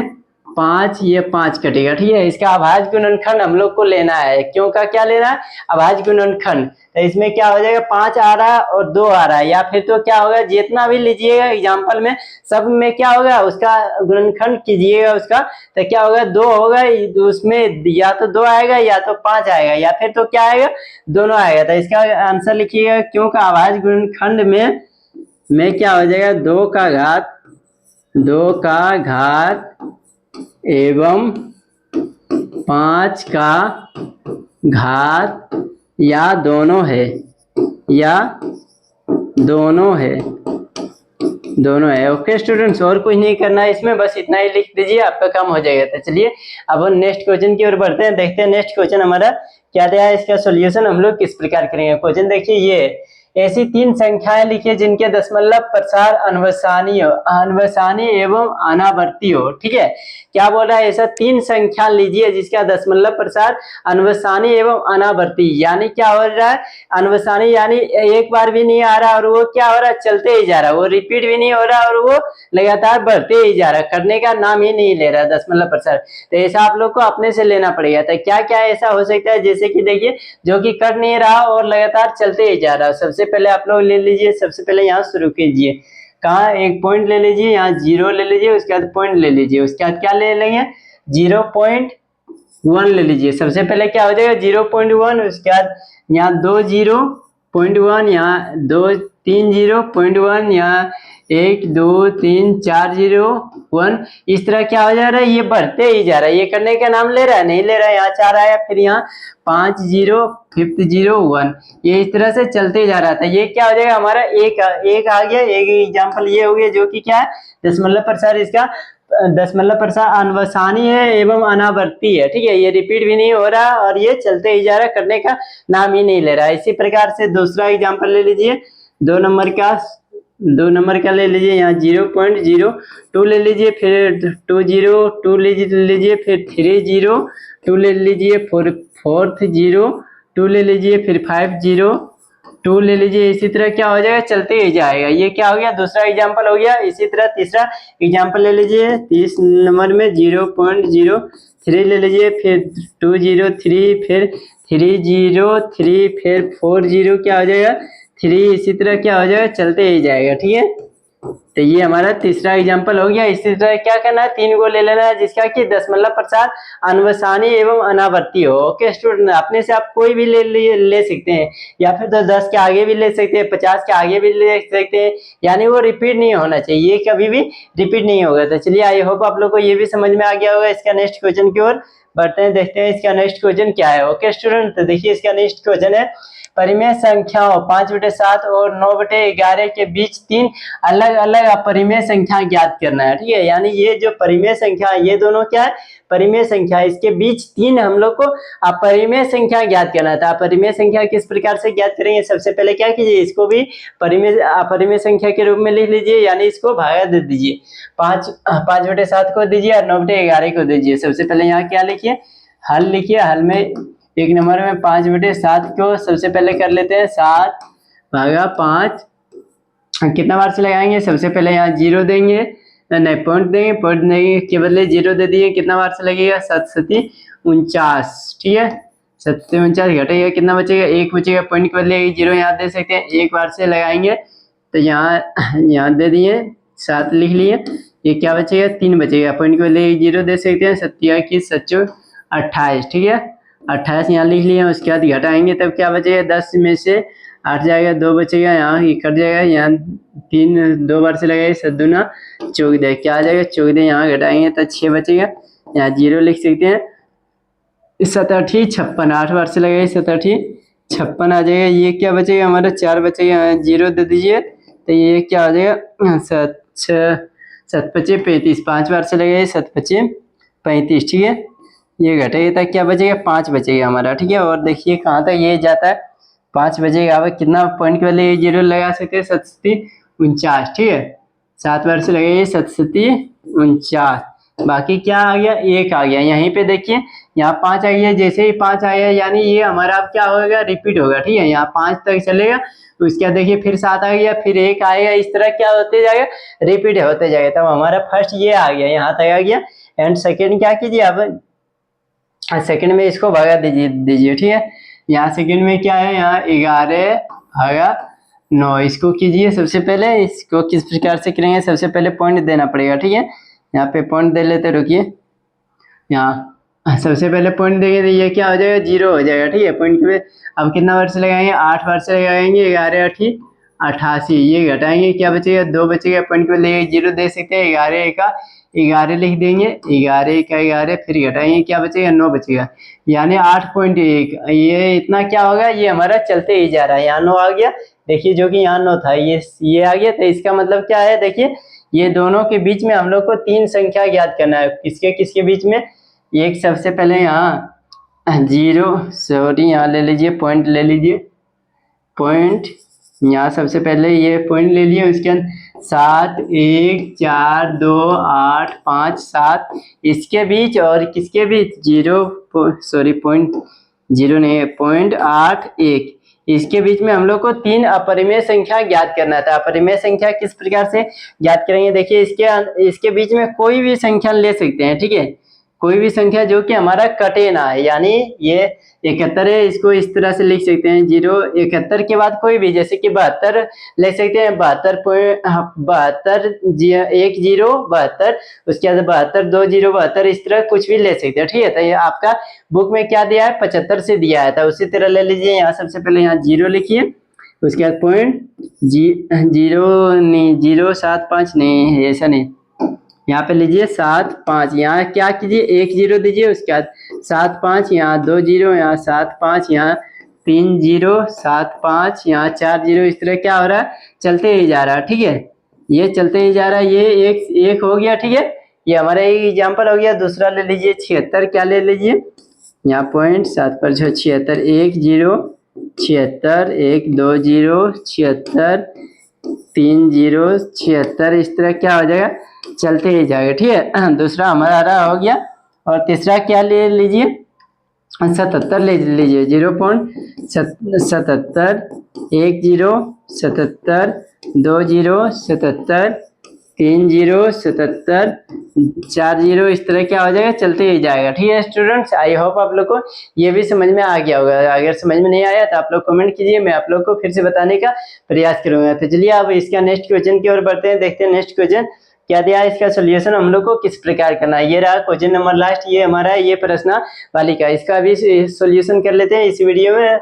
5, ये 5 कटेगा। ठीक है, इसका अभाज्य गुणनखंड हम लोग को लेना है, क्यों का क्या लेना है, अभाज्य गुणनखंड। तो इसमें क्या हो जाएगा, 5 आ रहा है और 2 आ रहा है, या फिर तो क्या होगा, जितना भी लीजिएगा एग्जाम्पल में सब में क्या होगा, उसका गुणनखंड कीजिएगा उसका, तो क्या होगा, 2 होगा, उसमें या तो 2 आएगा या तो 5 आएगा, या फिर तो क्या आएगा, दोनों आएगा। तो इसका आंसर लिखिएगा, क्यों का अभाज्य गुणनखंड में में क्या हो जाएगा, 2 का घात एवं 5 का घात या दोनों है, दोनों है। ओके स्टूडेंट्स, और कुछ नहीं करना है इसमें, बस इतना ही लिख दीजिए, आपका काम हो जाएगा। तो चलिए अब हम नेक्स्ट क्वेश्चन की ओर बढ़ते हैं, देखते हैं नेक्स्ट क्वेश्चन हमारा क्या दिया है, इसका सॉल्यूशन हम लोग किस प्रकार करेंगे। क्वेश्चन देखिए, ये ऐसी 3 संख्याएं लिखिए जिनके दशमलव प्रसार अनवसानी एवं अनावर्ती हो। ठीक है, क्या बोल रहा है, ऐसा 3 संख्या लीजिए जिसका दशमलव प्रसार अनवसानी एवं अनावर्ती, यानी क्या हो रहा है, अनवसानी यानी एक बार भी नहीं आ रहा और वो क्या हो रहा है, चलते ही जा रहा है, वो रिपीट भी नहीं हो रहा और वो लगातार बढ़ते ही जा रहा है, करने का नाम ही नहीं ले रहा दशमलव प्रसार। तो ऐसा आप लोग को अपने से लेना पड़ेगा। तो क्या क्या ऐसा हो सकता है, जैसे कि देखिए जो कि कर नहीं रहा और लगातार चलते ही जा रहा है। सबसे पहले आप लोग ले लीजिए, सबसे पहले यहाँ शुरू कीजिए, कहाँ एक पॉइंट ले लीजिए, यहाँ 0 ले लीजिए, उसके बाद पॉइंट ले लीजिए, उसके बाद क्या ले लेंगे, 0.1 ले लीजिए। सबसे पहले क्या हो जाएगा 0.1, उसके बाद यहाँ 2 0.1, यहाँ 2 3 0.1, यहाँ 1 2 3 4 0.1, इस तरह क्या हो जा रहा है, ये बढ़ते ही जा रहा है, ये करने का नाम ले रहा है, नहीं ले रहा है। यहाँ 4 आया, फिर यहाँ 5 0 5th 0 1, ये इस तरह से चलते जा रहा था। ये क्या हो जाएगा हमारा एक आ गया। एक एग्जाम्पल ये हो गया जो कि क्या है, दशमलव प्रसार, इसका दशमलव प्रसार अनवसानी है एवं अनावर्ती है। ठीक है, ये रिपीट भी नहीं हो रहा और ये चलते ही जा रहा, करने का नाम ही नहीं ले रहा। इसी प्रकार से दूसरा एग्जाम्पल ले लीजिए, 2 नंबर का ले लीजिए, यहाँ 0.02 ले लीजिए, फिर 2 0 2 लीजिए, फिर 3 0 2 ले लीजिए, 4th 0 2 ले लीजिए, फिर 5 0 2 ले लीजिए। इसी तरह क्या हो जाएगा, चलते ही जाएगा। ये क्या हो गया, दूसरा एग्जाम्पल हो गया। इसी तरह तीसरा एग्जाम्पल ले लीजिए, 30 नंबर में 0.03 ले लीजिए, फिर 203, फिर 303, फिर 40 क्या हो जाएगा 3, इसी तरह क्या हो जाएगा, चलते ही जाएगा। ठीक है, तो ये हमारा तीसरा एग्जाम्पल हो गया। इसी तरह क्या करना है, 3 को ले लेना है जिसका कि दशमलव प्रसार अनवसानी एवं अनावर्ती हो। ओके स्टूडेंट, अपने से आप कोई भी ले सकते हैं, या फिर तो 10 के आगे भी ले सकते हैं, 50 के आगे भी ले सकते हैं, यानी वो रिपीट नहीं होना चाहिए, ये कभी भी रिपीट नहीं होगा। तो चलिए, आई होप आप लोग को ये भी समझ में आ गया होगा। इसका नेक्स्ट क्वेश्चन की ओर बढ़ते हैं, देखते हैं इसका नेक्स्ट क्वेश्चन क्या है। ओके स्टूडेंट, तो देखिए इसका नेक्स्ट क्वेश्चन है, परिमेय संख्याओं 5/7 और 9/11 के बीच 3 अलग अलग अपरिमेय संख्या ज्ञात करना है। ठीक है, यानी ये जो परिमेय संख्या है, ये दोनों क्या है, परिमेय संख्या, इसके बीच 3 हम लोग को अपरिमेय संख्या ज्ञात करना था। अपरिमेय संख्या किस प्रकार से ज्ञात करेंगे, सबसे पहले क्या कीजिए, इसको भी अपरिमेय संख्या के रूप में लिख लीजिए, यानी इसको भागा दे दीजिए, 5/7 को दीजिए और 9/11 को दीजिए। सबसे पहले यहाँ क्या लिखिए, हल लिखिए। हल में एक नंबर में 5/7 को सबसे पहले कर लेते हैं, 7/5 कितना बार से लगाएंगे, सबसे पहले यहाँ 0 देंगे, नहीं पॉइंट देंगे, पॉइंट देंगे के बदले 0 दे दिए, कितना बार से लगेगा, 7 49। ठीक है, 7 49 घटेगा, कितना बचेगा, 1 बचेगा, पॉइंट के बदले 0 यहाँ दे सकते हैं, एक बार से लगाएंगे तो यहाँ दे दिए, 7 लिख लिए, ये क्या बचेगा, 3 बचेगा, पॉइंट के बदले 0 दे सकते हैं, 7 की 7 28। ठीक है, 28 यहाँ लिख लिए, उसके बाद घटाएंगे तब क्या बचेगा, 10 में से 8 जाएगा, 2 बचेगा, यहाँ ये कट जाएगा, यहाँ 3 2 बार से लगाएगा, 7 दूना 14, क्या आ जाएगा 14, यहाँ घटाएंगे तो 6 बचेगा, यहाँ 0 लिख सकते हैं, 7 8 56, 8 बार से लगाइए, 7 8 56 आ जाएगा। ये क्या बचेगा हमारा, 4 बचेगा, 0 दे दीजिए तो ये क्या आ जाएगा, 7 7 5 35, 5 बार से लगाइए, 7 5 35। ठीक है, ये घटेगा तो क्या बचेगा, 5 बचेगा हमारा। ठीक है, और देखिए कहाँ तक ये जाता है, 5 बचेगा। अब कितना पॉइंट के वाले 0 लगा सकते हैं, 7 49। ठीक है, 7 बार से लगाइए, 7 49, बाकी क्या आ गया, 1 आ गया। यहीं पे देखिए यहाँ 5 आ गया, जैसे ही 5 आया यानी ये हमारा अब क्या होगा, रिपीट होगा। ठीक है, यहाँ 5 तक चलेगा, उसके बाद देखिए फिर 7 आ गया, फिर 1 आएगा, इस तरह क्या होते जाएगा, रिपीट होते जाएगा। तब हमारा फर्स्ट ये आ गया, यहाँ तक आ गया। एंड सेकेंड क्या कीजिए, अब सेकंड में इसको भगा दीजिए। ठीक है, यहाँ सेकंड में क्या है, यहाँ 11/9, इसको कीजिए। सबसे पहले इसको किस प्रकार से करेंगे, सबसे पहले पॉइंट देना पड़ेगा। ठीक है, यहाँ पे पॉइंट दे लेते, रुकिए, यहाँ सबसे पहले पॉइंट देंगे तो ये क्या हो जाएगा, 0 हो जाएगा। ठीक है, पॉइंट के अब कितना बार से लगाएंगे, 8 बार से लगाएंगे, 11 8 88। ये घटाएंगे क्या बचेगा, 2 बचेगा, पॉइंट को ले 0 दे सकते हैं, 11 का 11 लिख देंगे, 11 का 11, फिर घटाएंगे क्या बचेगा, 9 बचेगा, यानी 8.1। ये इतना क्या होगा, ये हमारा चलते ही जा रहा है, यहाँ 9 आ गया, देखिए जो कि यहाँ 9 था, ये आ गया। तो इसका मतलब क्या है, देखिए ये दोनों के बीच में हम लोग को 3 संख्या ज्ञात करना है। किसके किसके बीच में, एक सबसे पहले यहाँ 0, सॉरी यहाँ ले लीजिए, पॉइंट ले लीजिए, पॉइंट यहाँ सबसे पहले ये पॉइंट ले लिए, उसके अंदर 7, 1, 4, 2, 8, 5, 7, इसके बीच और किसके बीच, 0, सॉरी पॉइंट 0 नहीं है, पॉइंट 8, 1, इसके बीच में हम लोग को 3 अपरिमेय संख्या ज्ञात करना था। अपरिमेय संख्या किस प्रकार से ज्ञात करेंगे, देखिए इसके बीच में कोई भी संख्या ले सकते हैं, ठीक है, कोई भी संख्या जो कि हमारा कटे ना है, यानी ये 71 है, इसको इस तरह से लिख सकते हैं 0, 71 के बाद कोई भी, जैसे कि 72 लिख सकते हैं, 72, 72, 1 0 72, उसके बाद 72 2 0 72, इस तरह कुछ भी ले सकते हैं, ठीक है। तो ये आपका बुक में क्या दिया है, 75 से दिया है, तो उसी तरह ले लीजिए। यहाँ सबसे पहले यहाँ 0 लिखिए, उसके बाद पॉइंट 0 नहीं, 075 नहीं, ऐसा नहीं, यहाँ पे लीजिए 7 5, यहाँ क्या कीजिए 1 0 दीजिए, उसके बाद 7 5, यहाँ 2 0, यहाँ 7 5, यहाँ 3 0, 7 5, यहाँ 4 0, इस तरह क्या हो रहा है, चलते ही जा रहा है, ठीक है, ये चलते ही जा रहा है, ये एक हो गया, ठीक है, ये हमारा एक एग्जाम्पल हो गया। दूसरा ले लीजिए 76, क्या ले लीजिए, यहाँ पॉइंट 7 पर 76, 1 0 76, 1 2 0 76, 3 0 76, इस तरह क्या हो जाएगा, चलते ही जाएगा, ठीक है। दूसरा हमारा हो गया। और तीसरा क्या ले लीजिए, 77 ले लीजिए, 0.77, 1 0 77, 2 0 77, 3 0 77, 4 0, इस तरह क्या हो जाएगा, चलते ही जाएगा, ठीक है स्टूडेंट्स। आई होप आप लोग को ये भी समझ में आ गया होगा। अगर समझ में नहीं आया तो आप लोग कमेंट कीजिए, मैं आप लोग को फिर से बताने का प्रयास करूंगा। तो चलिए अब इसका नेक्स्ट क्वेश्चन की ओर बढ़ते हैं, देखते हैं नेक्स्ट क्वेश्चन क्या दिया है, इसका सोल्यूशन हम लोग को किस प्रकार करना है। ये रहा क्वेश्चन नंबर लास्ट, ये हमारा ये प्रश्न वालिका, इसका भी सोल्यूशन कर लेते हैं इस वीडियो में,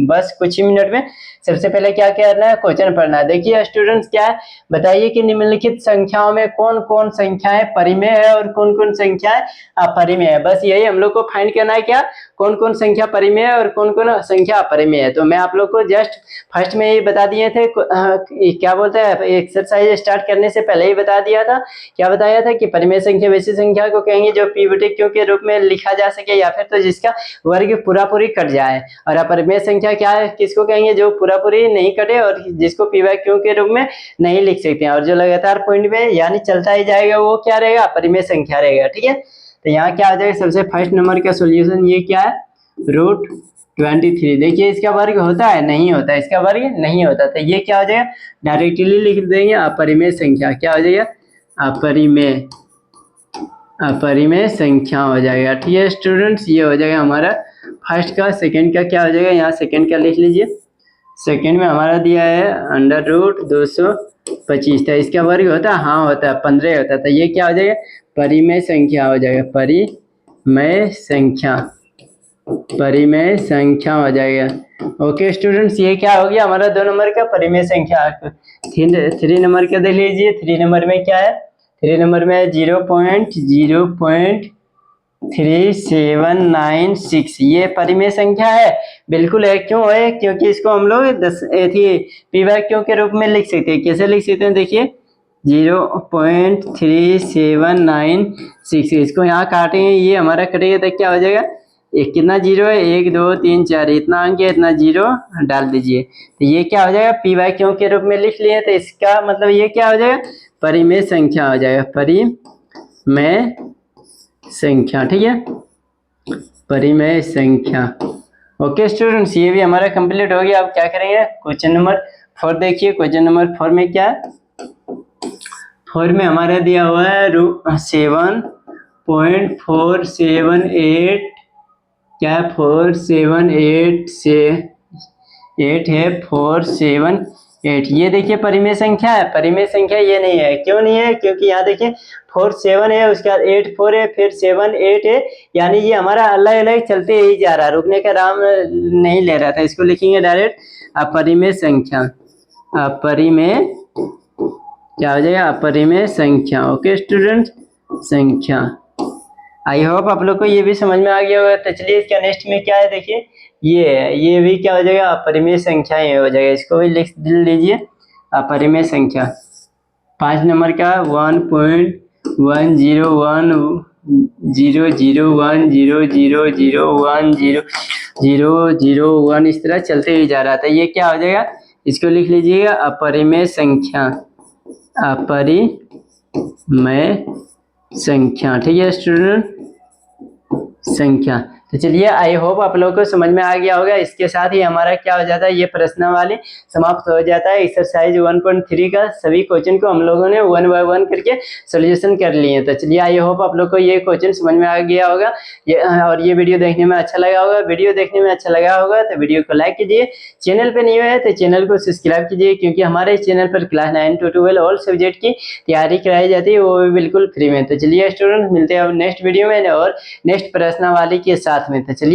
बस कुछ ही मिनट में। सबसे पहले क्या करना है, क्वेश्चन पढ़ना है। देखिए स्टूडेंट्स क्या है, बताइए कि निम्नलिखित संख्याओं में कौन कौन संख्याएं परिमेय है और कौन कौन संख्याएं अपरिमेय है। बस यही हम लोग को फाइंड करना है, क्या कौन कौन संख्या परिमेय है और कौन कौन संख्या अपरिमेय है। तो मैं आप लोग को जस्ट फर्स्ट में ही बता दिए थे, क्या बोलते हैं, एक्सरसाइज स्टार्ट करने से पहले ही बता दिया था, क्या बताया था कि परिमेय संख्या वैसी संख्या को कहेंगे जो पीवटक्यू के रूप में लिखा जा सके या फिर तो जिसका वर्ग पूरा पूरी कट जाए। और अपरिमेय संख्या क्या है, किसको कहेंगे, जो पूरा पूरी नहीं कटे और जिसको पीवटक्यू के रूप में नहीं लिख सकते हैं और जो लगातार पॉइंट में यानी चलता ही जाएगा, वो क्या रहेगा, अपरिमेय संख्या रहेगा, ठीक है। तो यहाँ क्या आ जाएगा, सबसे फर्स्ट नंबर का सोल्यूशन ये क्या है, √23। देखिए इसका वर्ग होता है, नहीं होता, इसका वर्ग नहीं होता, तो ये क्या हो जाएगा, डायरेक्टली लिख देंगे अपरिमेय संख्या, क्या हो जाएगा, अपरिमेय संख्या हो जाएगा, ठीक है स्टूडेंट्स। ये हो जाएगा हमारा फर्स्ट का। सेकंड का क्या हो जाएगा, यहाँ सेकंड का लिख लीजिए। सेकंड में हमारा दिया है √225, तो इसका वर्ग होता है, हाँ होता है, 15 होता है, तो ये क्या हो जाएगा, परिमेय संख्या हो जाएगा, परिमेय संख्या हो जाएगा। ओके स्टूडेंट्स, ये क्या हो गया हमारा 2 नंबर का परिमेय संख्या। 3 नंबर का देख लीजिए। 3 नंबर में क्या है, 3 नंबर में 0.3796, ये परिमेय संख्या है, बिल्कुल है। क्यों है, क्योंकि इसको हम लोग पीवटक्यू के रूप में लिख सकते हैं। कैसे लिख सकते हैं, देखिए 0.3796, इसको यहाँ काटेंगे, ये हमारा कटेगा तो क्या हो जाएगा, एक कितना जीरो है, 1 2 3 4, इतना अंक है, इतना जीरो डाल दीजिए, तो ये क्या हो जाएगा, पीवटक्यू के रूप में लिख लिए, तो इसका मतलब ये क्या हो जाएगा, परिमेय संख्या हो जाएगा, परिमेय संख्या, ठीक है, परिमेय संख्या। ओके स्टूडेंट्स, ये भी हमारा कंप्लीट हो गया। अब क्या करेंगे, क्वेश्चन नंबर 4 देखिए। क्वेश्चन नंबर 4 में क्या है, 4 में हमारा दिया हुआ है 7.478, क्या है, 478 से 8 है, 478, ये देखिए परिमेय संख्या है। परिमेय संख्या ये नहीं है, क्यों नहीं है, क्योंकि यहाँ देखिए 4 7 है, उसके बाद 8 4 है, फिर 7 8 है, यानी ये हमारा अलग अलग चलते ही जा रहा है, रुकने का नाम नहीं ले रहा था। इसको लिखेंगे डायरेक्ट अपरिमेय संख्या, अपरिमेय क्या हो जाएगा, अपरिमेय संख्या। ओके स्टूडेंट, संख्या। आई होप आप लोग को ये भी समझ में आ गया होगा। तो चलिए इसका नेक्स्ट में क्या है देखिए, ये भी क्या हो जाएगा, अपरिमेय संख्याएं हो जाएगा। इसको भी लिख लीजिए, अपरिमेय संख्या। 5 नंबर का 1.1001001000100001 इस तरह चलते ही जा रहा था। ये क्या हो जाएगा, इसको लिख लीजिएगा अपरिमेय संख्या, अपरिमेय संख्या। ठीक है स्टूडेंट, संख्या। तो चलिए आई होप आप लोगों को समझ में आ गया होगा। इसके साथ ही हमारा क्या हो जाता है, ये प्रश्नावली समाप्त हो जाता है। एक्सरसाइज 1.3 का सभी क्वेश्चन को हम लोगों ने 1 बाय 1 करके सॉल्यूशन कर लिए। तो चलिए आई होप आप लोग को ये क्वेश्चन समझ में आ गया होगा। और ये वीडियो देखने में अच्छा लगा होगा। वीडियो देखने में अच्छा लगा होगा तो वीडियो को लाइक कीजिए। चैनल पे नहीं है तो चैनल को सब्सक्राइब कीजिए, क्योंकि हमारे इस चैनल पर क्लास 9 to 12 ऑल सब्जेक्ट की तैयारी कराई जाती है, वो भी बिल्कुल फ्री में। तो चलिए स्टूडेंट, मिलते हैं अब नेक्स्ट वीडियो में और नेक्स्ट प्रश्नावली के साथ में। तो चलिए